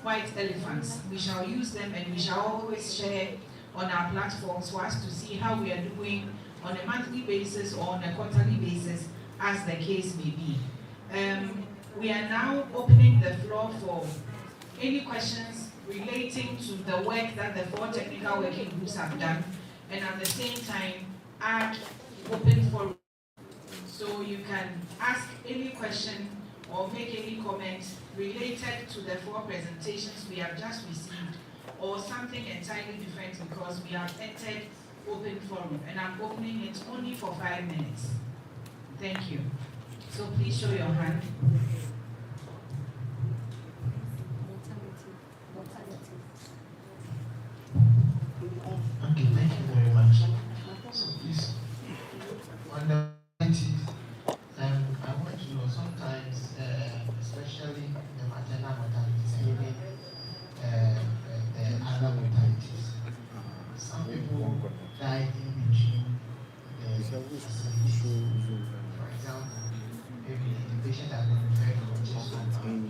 white elephants. We shall use them, and we shall always share on our platforms for us to see how we are doing on a monthly basis or on a quarterly basis, as the case may be. We are now opening the floor for any questions relating to the work that the 4 technical working groups have done, and at the same time add open forum. So you can ask any question or make any comment related to the 4 presentations we have just received, or something entirely different, because we have entered open forum, and I'm opening it only for 5 minutes. Thank you. So please show your hand. Okay, thank you very much. So please, on the I want to know sometimes, especially the maternal mortalities and even the other mortalities, some people die in between the facilities. For example, maybe the patient has been referred for chest compound,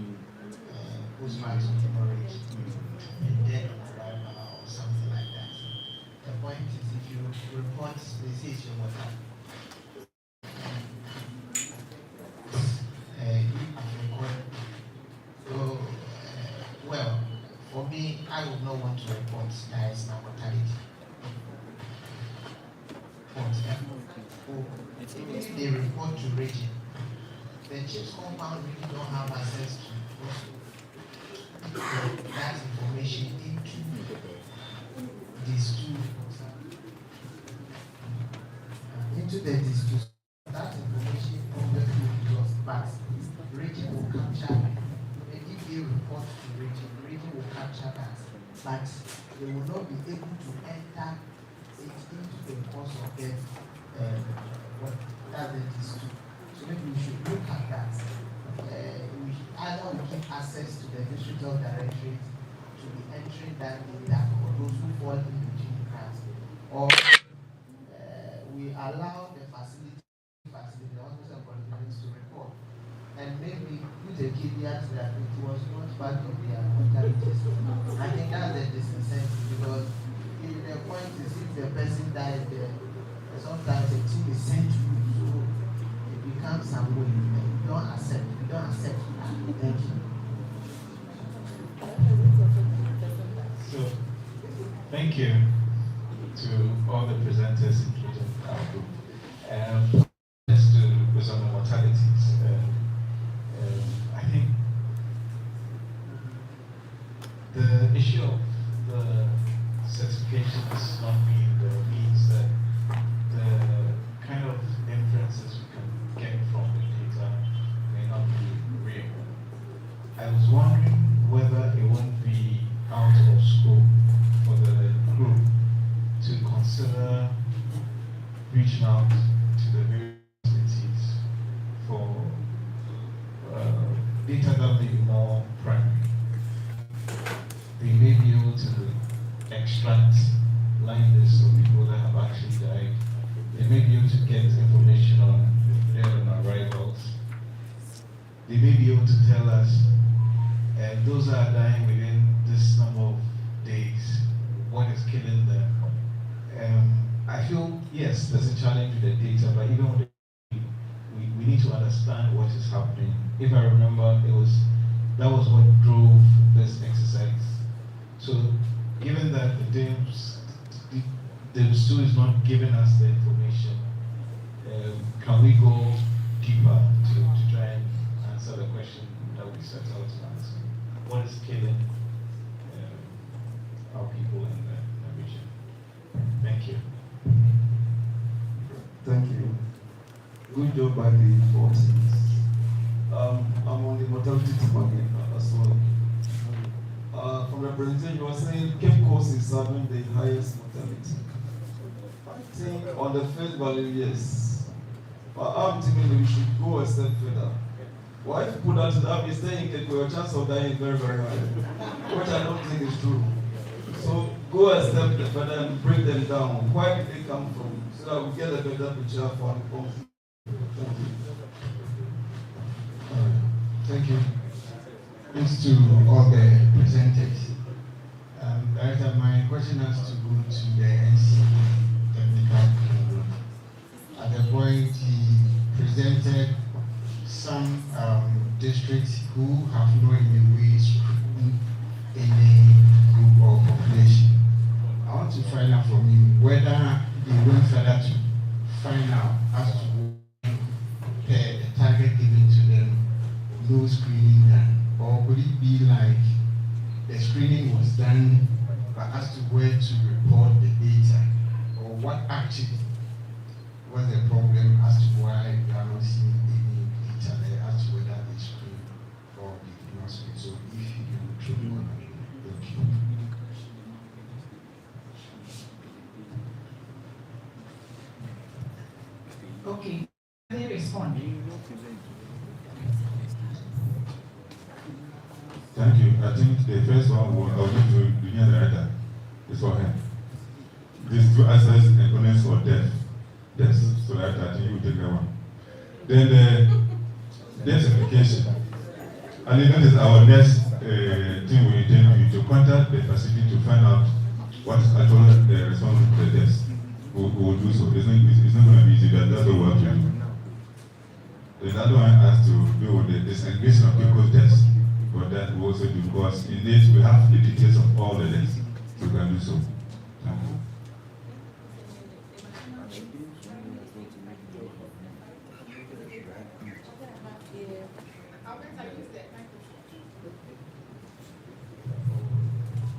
post-mortem hemorrhage, and death on arrival or something like that. The point is, if you report, they say it's your mortality. Well, for me, I would not want to report that is my mortality. Even if they report to region, the chief's compound really don't have access to that information into these two. Into these two. That information obviously was passed. cards, but they will not be able to enter it into the course of their what that is to. So maybe we should look at that. We either we give access to the digital directory to be entering that data for those who fall in between the cracks, or we allow the facility, the hospital coordinators to report, and maybe put a caveat that it was not part of their mortalities. I think that's the disincentive, because if the point is if the person died there, sometimes the team is sent to you, so it becomes some way, and you don't accept that. Thank you. So, thank you to all the presenters, including our group. Just to with some mortalities, I think the issue of the certification is not being there means that the kind of inferences we can get from the data may not be real. I was wondering whether it won't be out of scope for the group to consider reaching out to the various entities for data that may be more primary. They may be able to extract line lists of people that have actually died. They may be able to get information on dead on arrivals. They may be able to tell us those that are dying within this number of days, what is killing them. I feel, yes, there's a challenge with the data, but even with we need to understand what is happening. If I remember, that was what drove this exercise. So, given that the DIMS2 is not giving us the information, can we go deeper to try and answer the question that we set out to answer? What is killing our people in the region? Thank you. Thank you. Good job by the forces. I'm on the mortality team again as well. From the presentation, you were saying Cape Coast is having the highest mortality. I think on the face value, yes. But I'm thinking that we should go a step further. Why if you put that to that, you're saying that your chance of dying is very, very high, which I don't think is true. So go a step further and break them down. Where did they come from? So that we get a better picture for the country. Thank you. Thank you. Thanks to all the presenters. Director, my question has to go to the NC technical group. At the point he presented some districts who have not in a way screened any group or population. I want to find out from you whether they went further to find out as to the target given to them, no screening done, or would it be like the screening was done, but as to where to report the data, or what actually was the problem as to why we are not seeing any data there as to whether they screen or they did not screen? So if you can truly on that, thank you. Okay, they respond. Thank you. I think the first one I was going to the director is for him. These two assets and components for death. Yes, so that I think you will take that one. Then the identification. And that is our next thing we intend to contact the facility to find out what is actually the response to the deaths. We will do so. It's not going to be easy, but that's what we have to do. The other one has to do with the disengagement of people's deaths. For that, we also do, because in this we have the details of all the deaths, so we can do so. Thank you.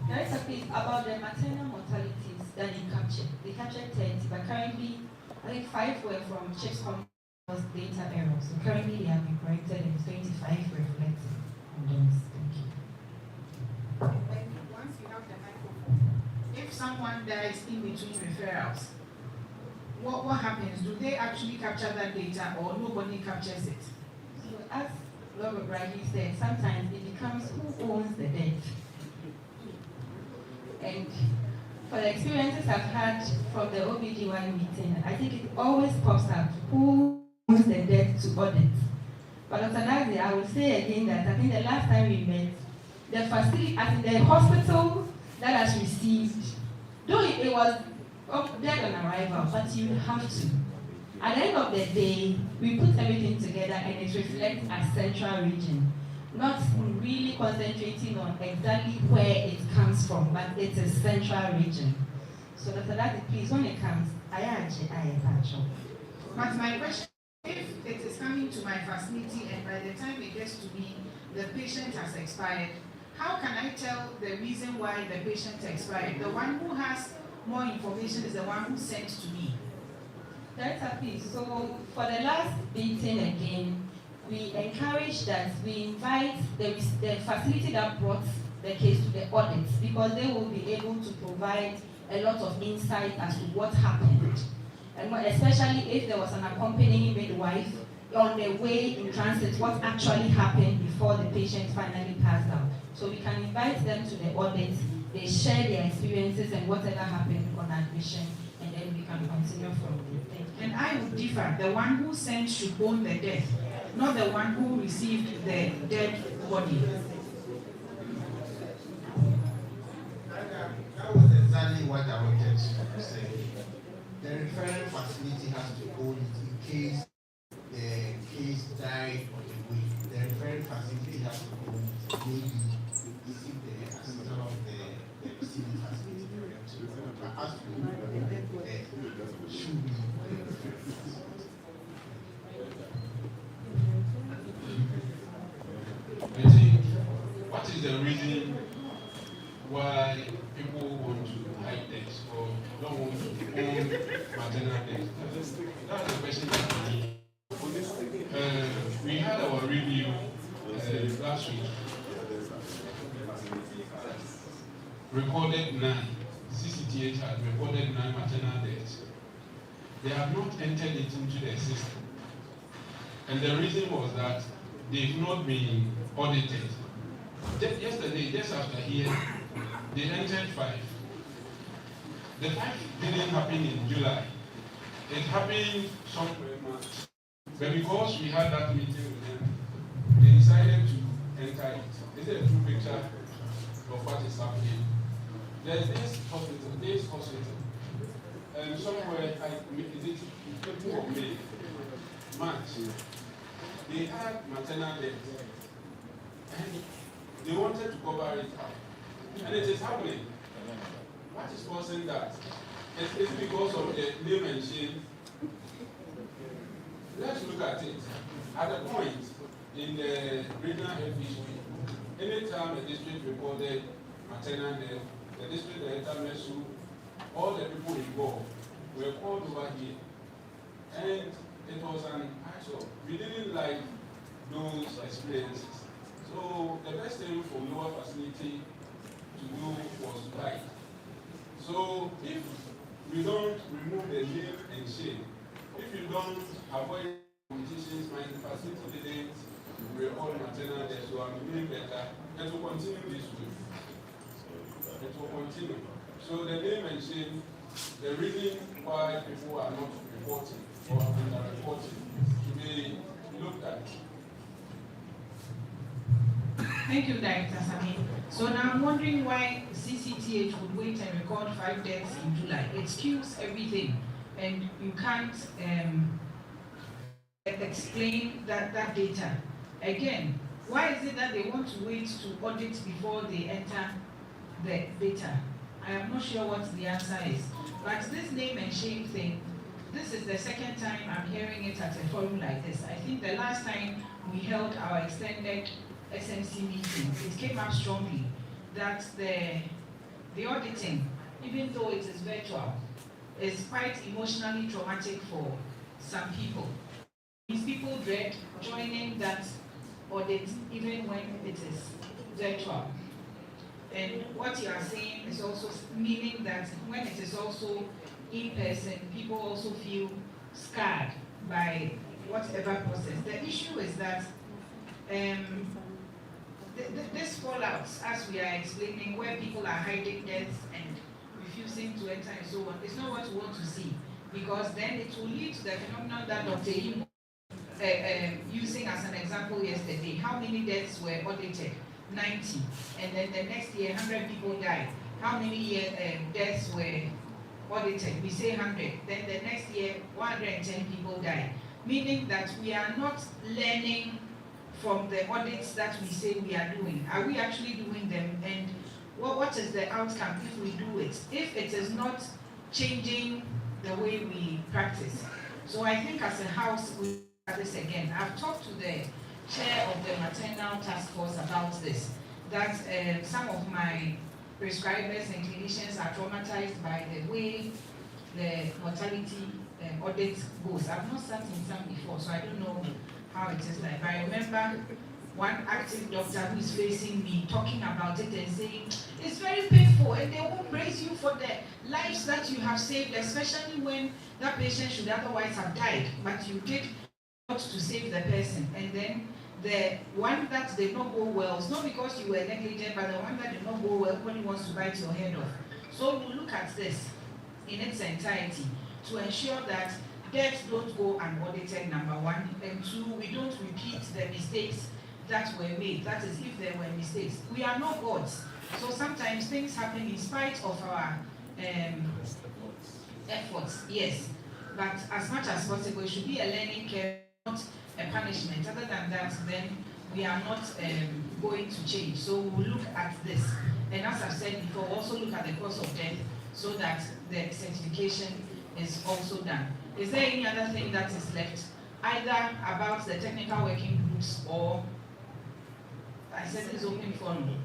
Director, please, about the maternal mortalities that they captured. They captured 30, but currently, I think 5 were from CHPS data error. So currently, they have been corrected and 25 reflected on those. Thank you. someone dies in between referrals, what happens? Do they actually capture that data or nobody captures it? So as Robert rightly said, sometimes it becomes who owns the debt. And for the experiences I've had from the OBGY meeting, I think it always pops up who owns the debt to audit. But Dr. Nazi, I will say again that I think the last time we met, the facility, as in the hospital that has received, though it was dead on arrival, but you have to. At the end of the day, we put everything together and it reflects our central region, not really concentrating on exactly where it comes from, but it's a central region. So Dr. Nazi, please, when it comes, I am. But my question, if it is coming to my facility and by the time it gets to me, the patient has expired, how can I tell the reason why the patient expired? The one who has more information is the one who sent to me. That's a piece. So for the last meeting again, we encourage that we invite the facility that brought the case to the audit, because they will be able to provide a lot of insight as to what happened. And especially if there was an accompanying midwife on the way in transit, what actually happened before the patient finally passed out. So we can invite them to the audit, they share their experiences and whatever happened on admission, and then we can continue from there. And I would differ. The one who sent should own the death, not the one who received the dead body. That was exactly what I wanted to say. The referral facility has to own it in case the case died on the way. The referral facility has to own it. Maybe if the assistant of the receiving facility for them to own it. But as to own the death, should be the referral facility. I think, what is the reason why people want to hide this or don't want to own maternal death? That's the question that we need. We had our review last week. Recorded 9. CCTH had recorded 9 maternal deaths. They have not entered it into their system. And the reason was that they've not been audited. Yesterday, just after here, they entered 5. The 5 didn't happen in July. It happened somewhere in March. But because we had that meeting with them, they decided to enter it. This is a true picture of what is happening. There's this hospital, and somewhere, is it April or May, March, they had maternal death, and they wanted to cover it up. And it is happening. What is causing that? It's because of the name and shame. Let's look at it. At a point in the regional FPHC, anytime a district recorded maternal death, the district director, Mesu, all the people involved were called over here. And it was an eyesore. We didn't like those experiences. So the best thing for lower facility to do was to hide. So if we don't remove the name and shame, if you don't avoid competitions, my facility didn't record maternal death, so I'm doing better, it will continue this way. It will continue. So the name and shame, the reason why people are not reporting or under-reporting to be looked at. Thank you, Director Sami. So now I'm wondering why CCTH would wait and record 5 deaths in July. It skews everything, and you can't explain that data. Again, why is it that they want to wait to audit before they enter the data? I am not sure what the answer is. But this name and shame thing, this is the second time I'm hearing it at a forum like this. I think the last time we held our extended SMC meeting, it came up strongly that the auditing, even though it is virtual, is quite emotionally traumatic for some people. These people dread joining that audit even when it is virtual. And what you are saying is also meaning that when it is also in person, people also feel scarred by whatever process. The issue is that this fallouts, as we are explaining, where people are hiding deaths and refusing to enter and so on, it's not what we want to see, because then it will lead to the phenomenon that Dr. Imo using as an example yesterday. How many deaths were audited? 90. And then the next year, 100 people died. How many deaths were audited? We say 100. Then the next year, 110 people died. Meaning that we are not learning from the audits that we say we are doing. Are we actually doing them? And what is the outcome if we do it? If it is not changing the way we practice. So I think as a house, we do this again. I've talked to the chair of the maternal task force about this, that some of my prescribers and clinicians are traumatized by the way the mortality audit goes. I've not sat in some before, so I don't know how it is like. But I remember one active doctor who is facing me talking about it and saying, it's very painful and they won't praise you for the lives that you have saved, especially when that patient should otherwise have died, but you did not to save the person. And then the one that did not go well, it's not because you were negligent, but the one that did not go well, everybody wants to bite your head off. So we look at this in its entirety to ensure that deaths don't go unaudited, number one, and two, we don't repeat the mistakes that were made. That is, if there were mistakes. We are not gods. So sometimes things happen in spite of our efforts, yes. But as much as possible, it should be a learning curve, not a punishment. Other than that, then we are not going to change. So we'll look at this. And as I've said before, also look at the cause of death so that the certification is also done. Is there any other thing that is left, either about the technical working groups or I said it's open forum?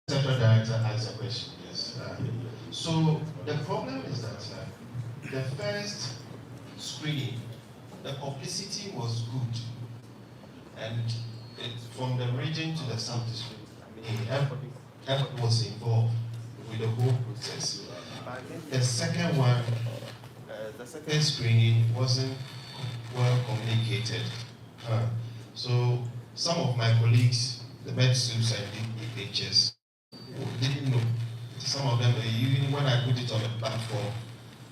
Central Director asked a question, yes. So the problem is that the first screening, the publicity was good. And from the region to the South District, everybody was involved with the whole process. The second one, the second screening wasn't well communicated. So some of my colleagues, the medsups and the FPHC, didn't know. Some of them, even when I put it on the platform,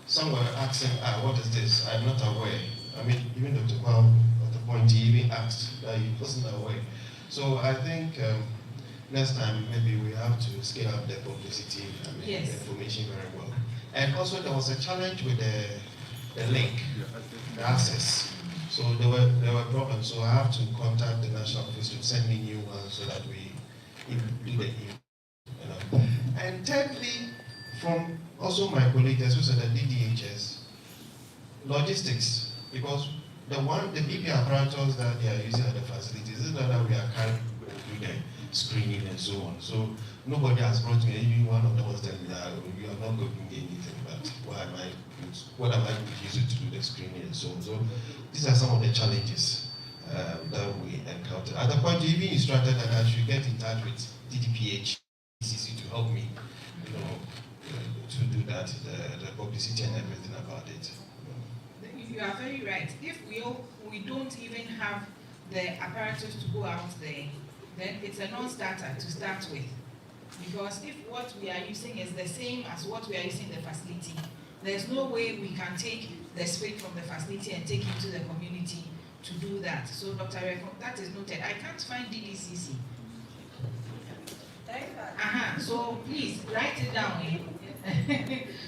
some were asking, what is this? I'm not aware. I mean, even Dr. Kwao, at the point, he even asked that he wasn't aware. So I think next time, maybe we have to scale up the publicity, yes, the information very well. And also there was a challenge with the link, the access. So there were problems. So I have to contact the national office to send me new ones so that we do the And thirdly, from also my colleague, as well as the DDHS, logistics, because the BP apparatus that they are using at the facilities is not that we are carrying to do the screening and so on. So nobody has brought me, even one of them was telling me that we are not going to get anything, but what am I going to use it to do the screening and so on. So these are some of the challenges that we encounter. At the point, you even instructed that I should get in touch with DDPH to help me, to do that, the publicity and everything about it. You are very right. If we don't even have the apparatus to go out there, then it's a non-starter to start with. Because if what we are using is the same as what we are using in the facility, there's no way we can take the spirit from the facility and take it to the community to do that. So Dr. Reko, that is noted. I can't find DDCC. So please write it down.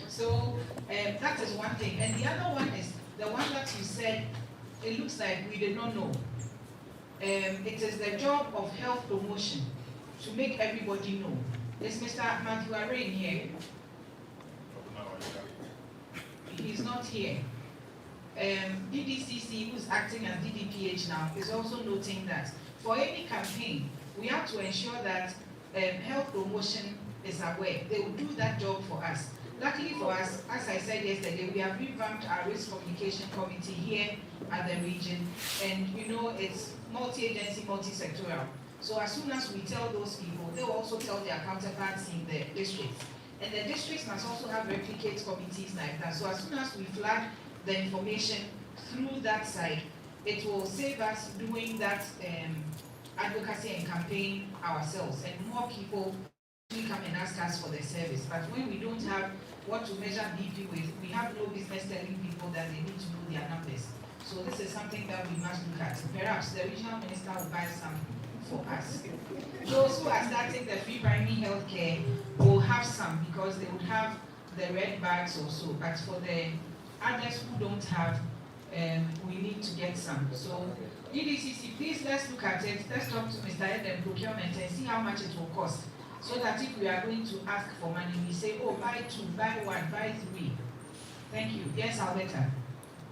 So that is one thing. And the other one is the one that you said, it looks like we did not know. It is the job of health promotion to make everybody know. Is Mr. Matthew Arain here? He's not here. DDCC, who's acting as DDPH now, is also noting that for any campaign, we have to ensure that health promotion is aware. They will do that job for us. Luckily for us, as I said yesterday, we have revamped our risk communication committee here at the region, and it's multi-agency, multi-sectoral. So as soon as we tell those people, they will also tell their counterparts in the districts. And the districts must also have replicate committees like that. So as soon as we flag the information through that side, it will save us doing that advocacy and campaign ourselves, and more people come and ask us for the service. But when we don't have what to measure BP with, we have no business telling people that they need to know their numbers. So this is something that we must look at. Perhaps the regional minister will buy some for us. Those who are starting the free primary health care will have some, because they would have the red bags also. But for the others who don't have, we need to get some. So EDCC, please let's look at it. Let's talk to Mr. Ed and procurement and see how much it will cost. So that if we are going to ask for money, we say, oh, buy 2, buy 1, buy 3. Thank you. Yes, Alberta.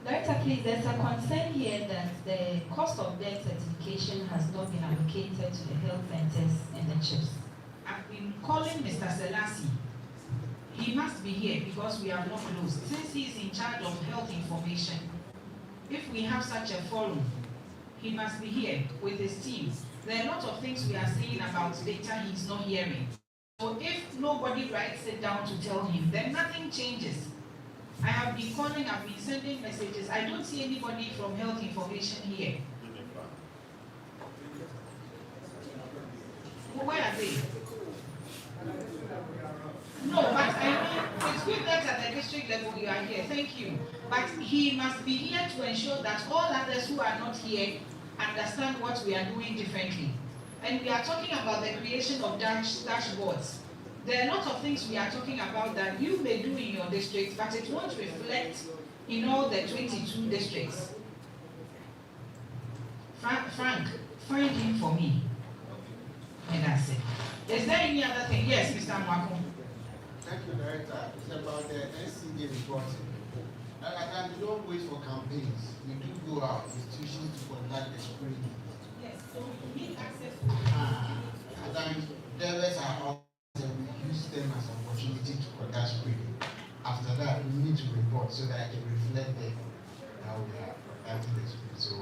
Director, please, there's a concern here that the cost of debt certification has not been allocated to the health centers and the CHPS. I've been calling Mr. Selassie. He must be here because we are not closed. Since he is in charge of health information, if we have such a forum, he must be here with his team. There are a lot of things we are saying about data he's not hearing. So if nobody writes it down to tell him, then nothing changes. I have been calling, I've been sending messages. I don't see anybody from health information here. Where are they? No, but I mean, it's good that at the district level you are here. Thank you. But he must be here to ensure that all others who are not here understand what we are doing differently. And we are talking about the creation of dashboards. There are a lot of things we are talking about that you may do in your district, but it won't reflect in all the 22 districts. Frank, find him for me. And that's it. Is there any other thing? Yes, Mr. Mwako. Thank you, Director. It's about the NCD reporting. And we don't wait for campaigns. We do go out, institutions to conduct the screening. Yes, so we need access to And then devils are out, and we use them as an opportunity to conduct screening. After that, we need to report so that I can reflect how we are conducting the screening. So,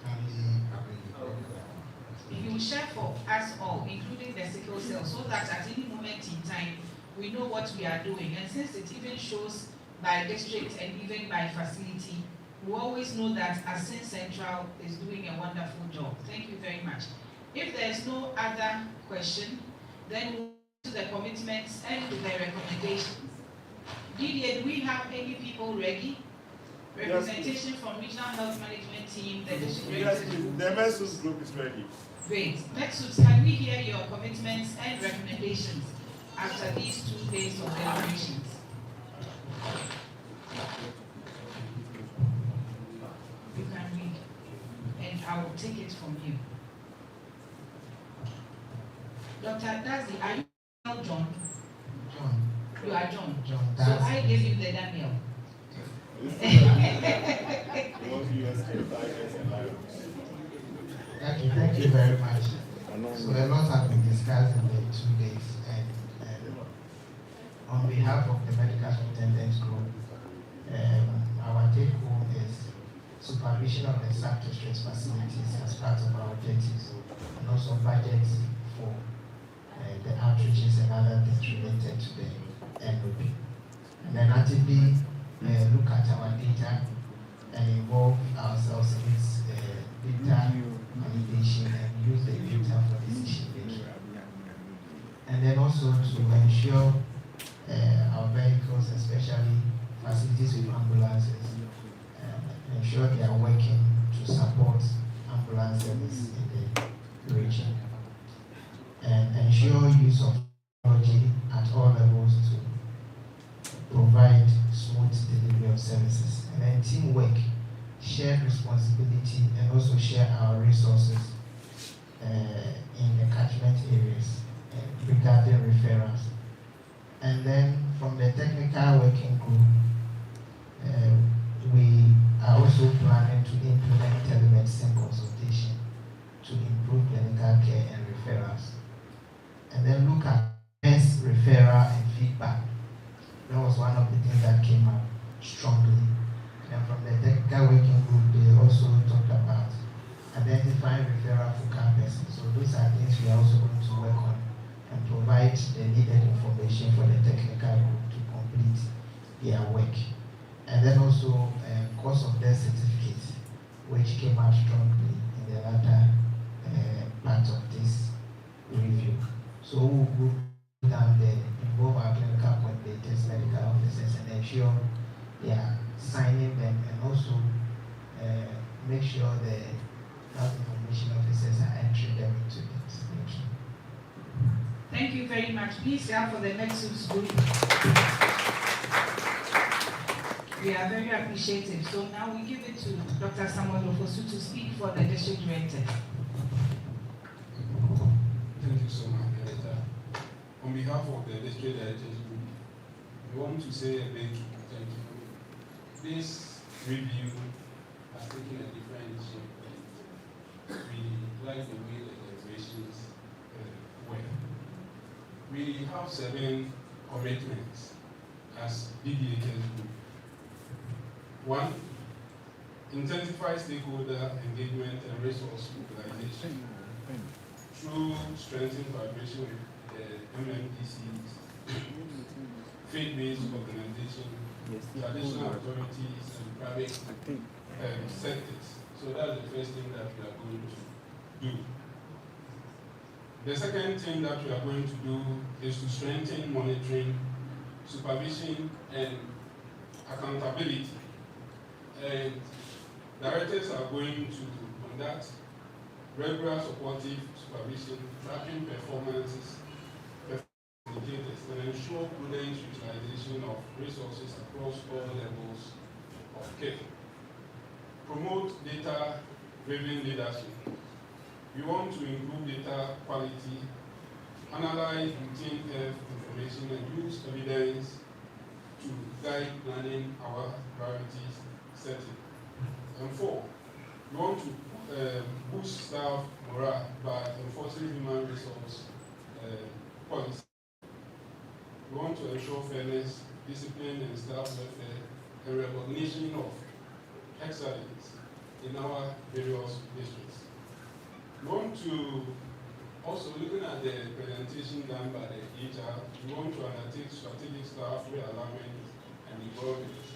kindly agree with that. You will share for us all, including the sickle cell, so that at any moment in time, we know what we are doing. And since it even shows by district and even by facility, we always know that Asin Central is doing a wonderful job. Thank you very much. If there is no other question, then we'll move to the commitments and to the recommendations. Didier, do we have any people ready? Representation from Regional Health Management Team, the district. Yes, the Messus group is ready. Great. Messus, can we hear your commitments and recommendations after these 2 days of deliberations? You can read, and I will take it from you. Dr. Dazi, are you John? John. You are John. John So Dazi. I gave you the Daniel. Thank you very much. So a lot has been discussed in the 2 days, and on behalf of the medical superintendents group, our take home is supervision of the sub-district facilities as part of our objectives, and also budgets for the outreaches and other things related to the NOP. And then actively look at our data and involve ourselves in its data validation and use the data for decision making. And then also to ensure our vehicles, especially facilities with ambulances, ensure they are working to support ambulance service in the region. And ensure use of technology at all levels to provide smooth delivery of services. And then teamwork, shared responsibility, and also share our resources in the catchment areas regarding referrals. And then from the technical working group, we are also planning to implement telemedicine consultation to improve clinical care and referrals. And then look at best referral and feedback. When strongly. And from the technical working group, they also talked about identifying referral for campus. So those are things we are also going to work on and provide the needed information for the technical group to complete their work. And then also course of death certificates, which came out strongly in the latter part of this review. So we'll go down there, involve our clinical coordinators, medical officers, and ensure they are signing them, and also make sure the health information officers are entering them into this. Thank you. Thank you very much. Please clap for the Nexus group. We are very appreciative. So now we give it to Dr. Samuel Ofosu to speak for the district director. Thank you so much, Director. On behalf of the district directors group, we want to say a big thank you. This review has taken a different shape. We like the way the deliberations were. We have 7 commitments as DDHS group. 1, intensify stakeholder engagement and resource mobilization through strengthened collaboration with the MMDCs, faith-based organizations, traditional authorities, and private sectors. So that's the first thing that we are going to do. The second thing that we are going to do is to strengthen monitoring, supervision, and accountability. And directors are going to conduct regular supportive supervision, tracking performances, indicators, and ensure prudent utilization of resources across all levels of care. Promote data-driven leadership. We want to improve data quality, analyze routine health information, and use evidence to guide planning our priorities setting. And 4, we want to boost staff morale by enforcing human resource policy. We want to ensure fairness, discipline, and staff welfare, and recognition of excellence in our various districts. We want to also, looking at the presentation done by the HR, we want to undertake strategic staff realignment and development.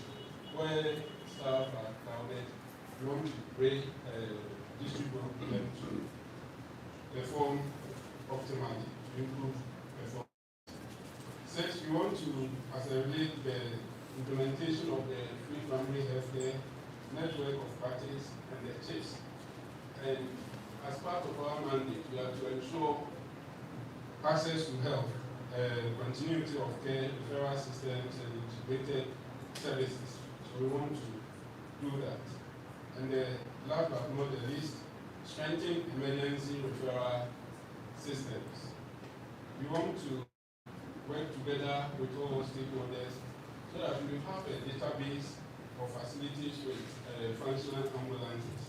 Where staff are crowded, we want to break district work them to perform optimally, to improve performance. 6, we want to accelerate the implementation of the free primary healthcare network of practice and the CHPS. And as part of our mandate, we are to ensure access to health, continuity of care, referral systems, and integrated services. So we want to do that. And last but not the least, strengthen emergency referral systems. We want to work together with all stakeholders so that we have a database of facilities with functional ambulances,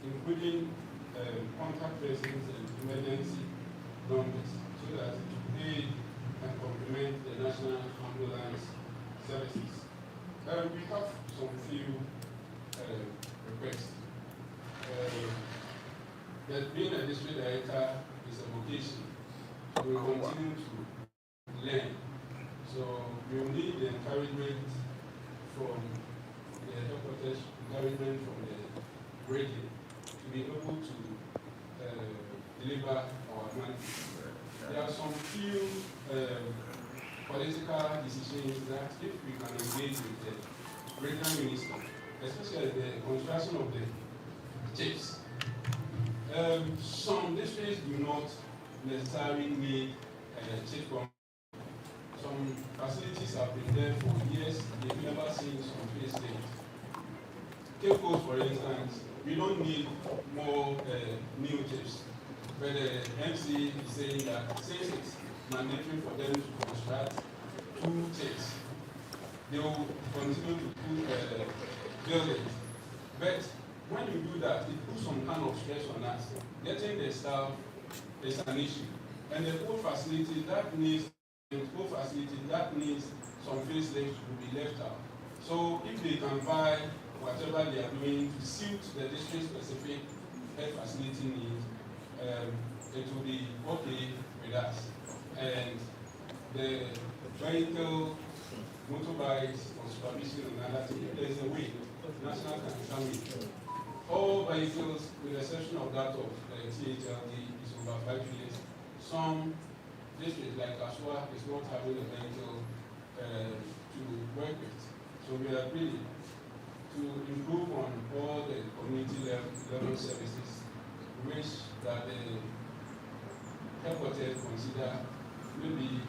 including contact persons and emergency numbers, so that it will aid and complement the national ambulance services. We have some few requests. That being a district director is a vocation. We will continue to learn. So we will need the encouragement from the headquarters, encouragement from the region to be able to deliver our mandate. There are some few political decisions that if we can engage with the regional minister, especially the construction of the CHPS, some districts do not necessarily need CHPS. Some facilities have been there for years, they've never seen some facelift. Cape Coast, for instance, we don't need more new CHPS, but the MC is saying that since it's mandatory for them to construct 2 CHPS, they will continue to put buildings. But when you do that, it puts some kind of stress on us. Getting the staff is an issue. And the old facility that needs some facilities that needs some facelifts will be left out. So if they can buy whatever they are doing to suit the district-specific health facility needs, it will be okay with us. And the vehicle, motorbikes, on supervision and other things, there's a way, national can come in. All vehicles, with the exception of that of THLD, is over 5 years. Some districts like Aswa is not having a vehicle to work with. So we are really to improve on all the community level services, which that the headquarters consider maybe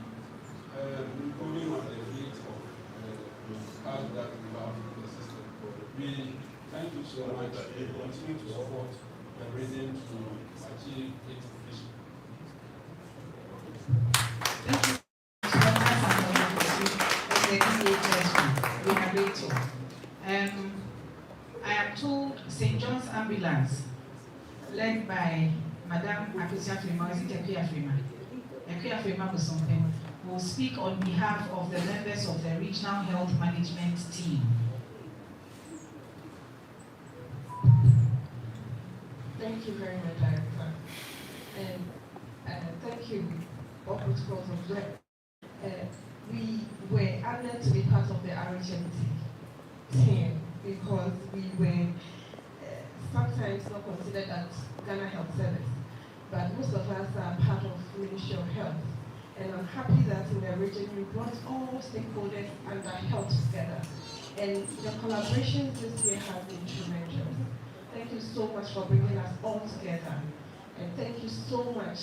improving on the fleet of cars that we have in the system. We thank you so much. We continue to support the region to achieve its vision. Thank you. We are grateful. I am told St. John's Ambulance, led by Madame Akusia Frima, is it Akuya Frima? Akuya Frima Busompe, will speak on behalf of the members of the Regional Health Management Team. Thank you very much, Director. And thank you, all protocols observed. We were honored to be part of the RHMT team because we were sometimes not considered as Ghana Health Service, but most of us are part of Ministry of Health. And I'm happy that in the region we brought all stakeholders under health together. And the collaborations this year have been tremendous. Thank you so much for bringing us all together. And thank you so much.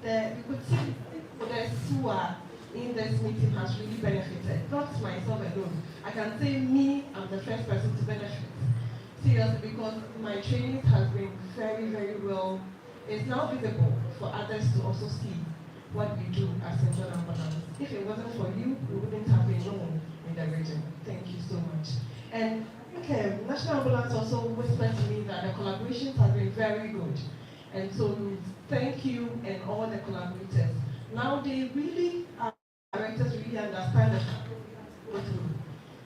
We could see the who are in this meeting has really benefited, not myself alone. I can say me, I'm the first person to benefit. Seriously, because my training has been very, very well. It's now visible for others to also see what we do as St. John Ambulance. If it wasn't for you, we wouldn't have been known in the region. Thank you so much. And okay, National Ambulance also whispered to me that the collaborations have been very good. And so thank you and all the collaborators. Now they really, our directors really understand the go through.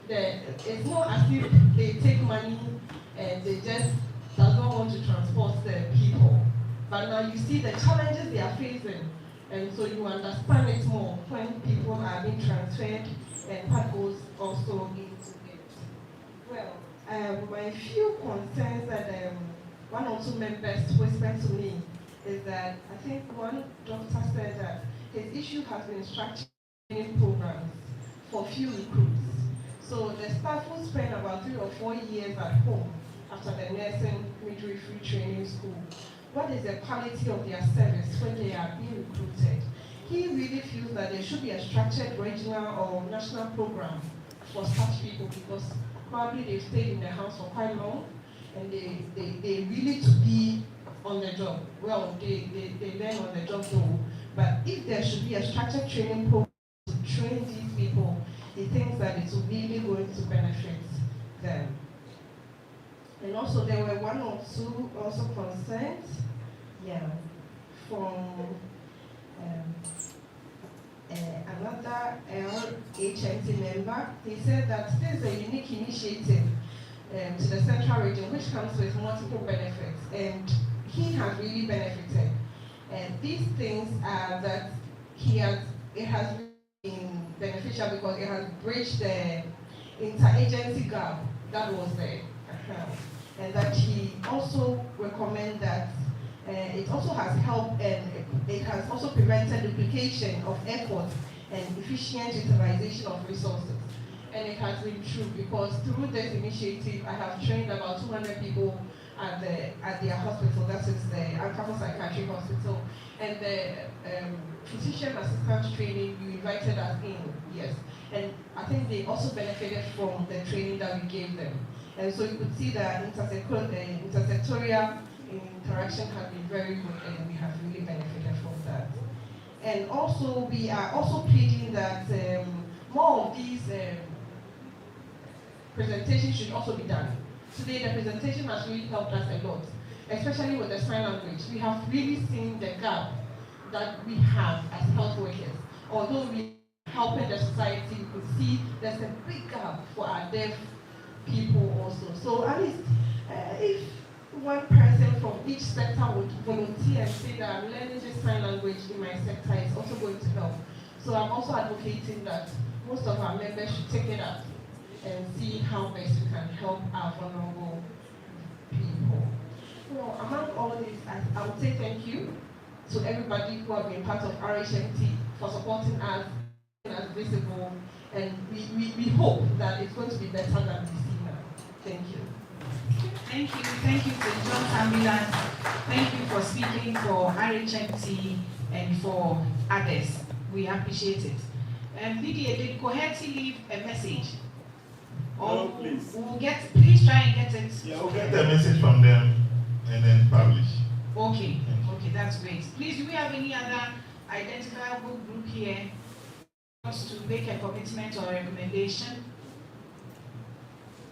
It's not as if they take money and they just does not want to transport the people. But now you see the challenges they are facing, and so you understand it more when people are being transferred and what goes also into it. Well, my few concerns that one or two members whispered to me is that I think one doctor said that his issue has been structuring programs for few recruits. So the staff will spend about 3 or 4 years at home after the nursing midwifery training school. What is the quality of their service when they are being recruited? He really feels that there should be a structured regional or national program for such people because probably they've stayed in the house for quite long and they really to be on the job. Well, they learn on the job though. But if there should be a structured training program to train these people, he thinks that it's really going to benefit them. And also there were 1 or 2 also concerns, from another HMT member. He said that this is a unique initiative to the central region which comes with multiple benefits, and he has really benefited. And these things are that it has been beneficial because it has bridged the interagency gap that was there. And that he also recommends that it also has helped and it has also prevented duplication of effort and efficient utilization of resources. And it has been true because through this initiative, I have trained about 200 people at their hospital, that is the Ankara Psychiatric Hospital. And the physician assistant training, you invited us in, yes. And I think they also benefited from the training that we gave them. And so you could see that intersectorial interaction has been very good and we have really benefited from that. And also we are also pleading that more of these presentations should also be done. Today the presentation has really helped us a lot, especially with the sign language. We have really seen the gap that we have as health workers. Although we are helping the society, you could see there's a big gap for our deaf people also. So at least if one person from each sector would volunteer and say that I'm learning this sign language in my sector, is also going to help. So I'm also advocating that most of our members should take it up and see how best we can help our vulnerable people. So among all this, I would say thank you to everybody who have been part of RHMT for supporting us, as visible, and we hope that it's going to be better than we see now. Thank you. Thank you to John Ambulance. Thank you for speaking for RHMT and for others. We appreciate it. Lydia, did Coheti leave a message? No, please. Please try and get it. Yeah, we'll get the message from them and then publish. Okay, that's great. Please, do we have any other identifiable group here who wants to make a commitment or a recommendation?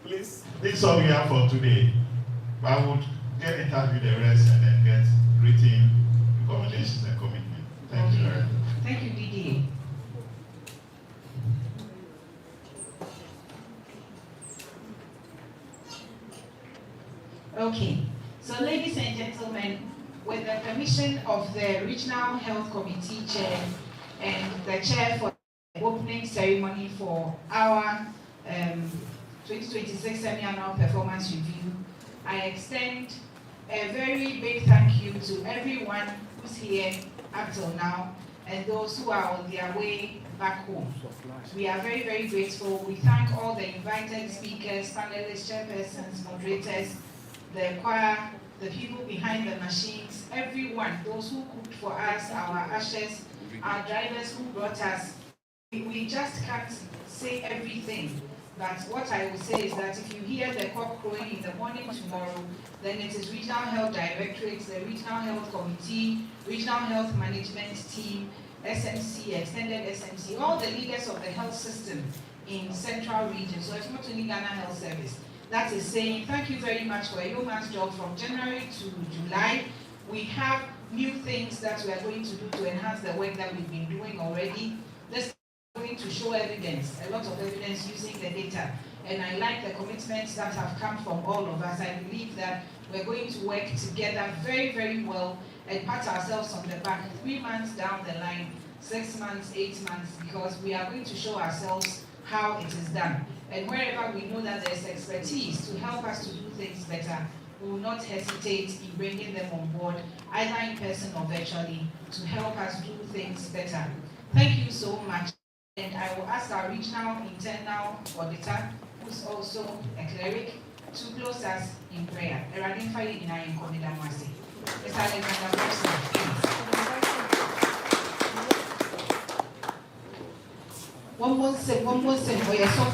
Please. This is all we have for today. But I would get in touch with the rest and then get written recommendations and commitment. Thank you very much. Thank you, DDA. Okay, so ladies and gentlemen, with the permission of the Regional Health Committee Chair and the Chair for the opening ceremony for our 2026 Semi-Annual Performance Review, I extend a very big thank you to everyone who's here up till now and those who are on their way back home. We are very, very grateful. We thank all the invited speakers, panelists, chairpersons, moderators, the choir, the people behind the machines, everyone, those who cooked for us, our ushers, our drivers who brought us. We just can't say everything. But what I will say is that if you hear the cock crowing in the morning tomorrow, then it is Regional Health Directorate, the Regional Health Committee, Regional Health Management Team, SMC, Extended SMC, all the leaders of the health system in Central Region. So it's not only Ghana Health Service. That is saying thank you very much for a yeoman's job from January to July. We have new things that we are going to do to enhance the work that we've been doing already. This is going to show evidence, a lot of evidence using the data. And I like the commitments that have come from all of us. I believe that we're going to work together very, very well and pat ourselves on the back 3 months down the line, 6 months, 8 months, because we are going to show ourselves how it is done. And wherever we know that there's expertise to help us to do things better, we will not hesitate in bringing them on board, either in person or virtually, to help us do things better. Thank you so much. And I will ask our regional internal auditor, who's also a cleric, to close us in prayer. Mr. Alexander Wilson, One more thing for yourself.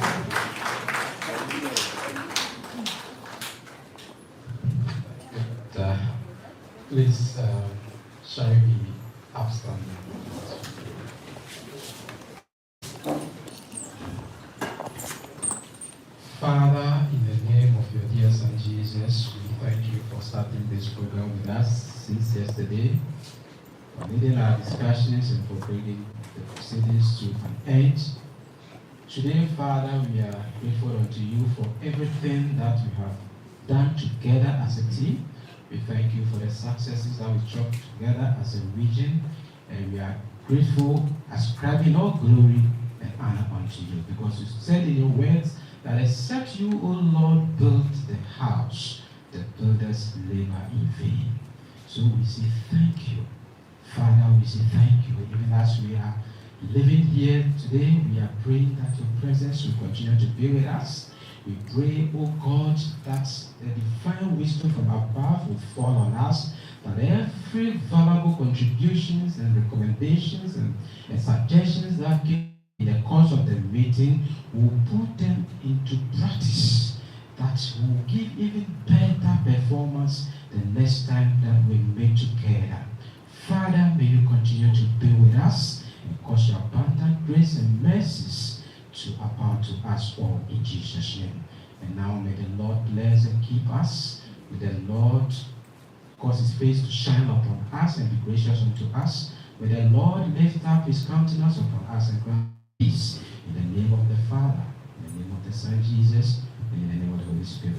Please, shall we be upstanding? Father, in the name of your dear Son Jesus, we thank you for starting this program with us since yesterday, for leading our discussions and for bringing the proceedings to an end. Today, Father, we are grateful unto you for everything that we have done together as a team. We thank you for the successes that we chalked together as a region, and we are grateful, ascribing all glory and honor unto you, because you said in your words that except you, O Lord, build the house, the builders labor in vain. So we say thank you. Father, we say thank you. Even as we are living here today, we are praying that your presence will continue to be with us. We pray, O God, that the divine wisdom from above will fall on us, that every valuable contributions and recommendations and suggestions that came in the course of the meeting, will put them into practice, that will give even better performance the next time that we meet together. Father, may you continue to be with us and cause your abundant grace and mercies to abound to us all in Jesus' name. And now may the Lord bless and keep us. May the Lord cause his face to shine upon us and be gracious unto us. May the Lord lift up his countenance upon us and grant peace. In the name of the Father, in the name of the Son Jesus, In the name of the Holy Spirit.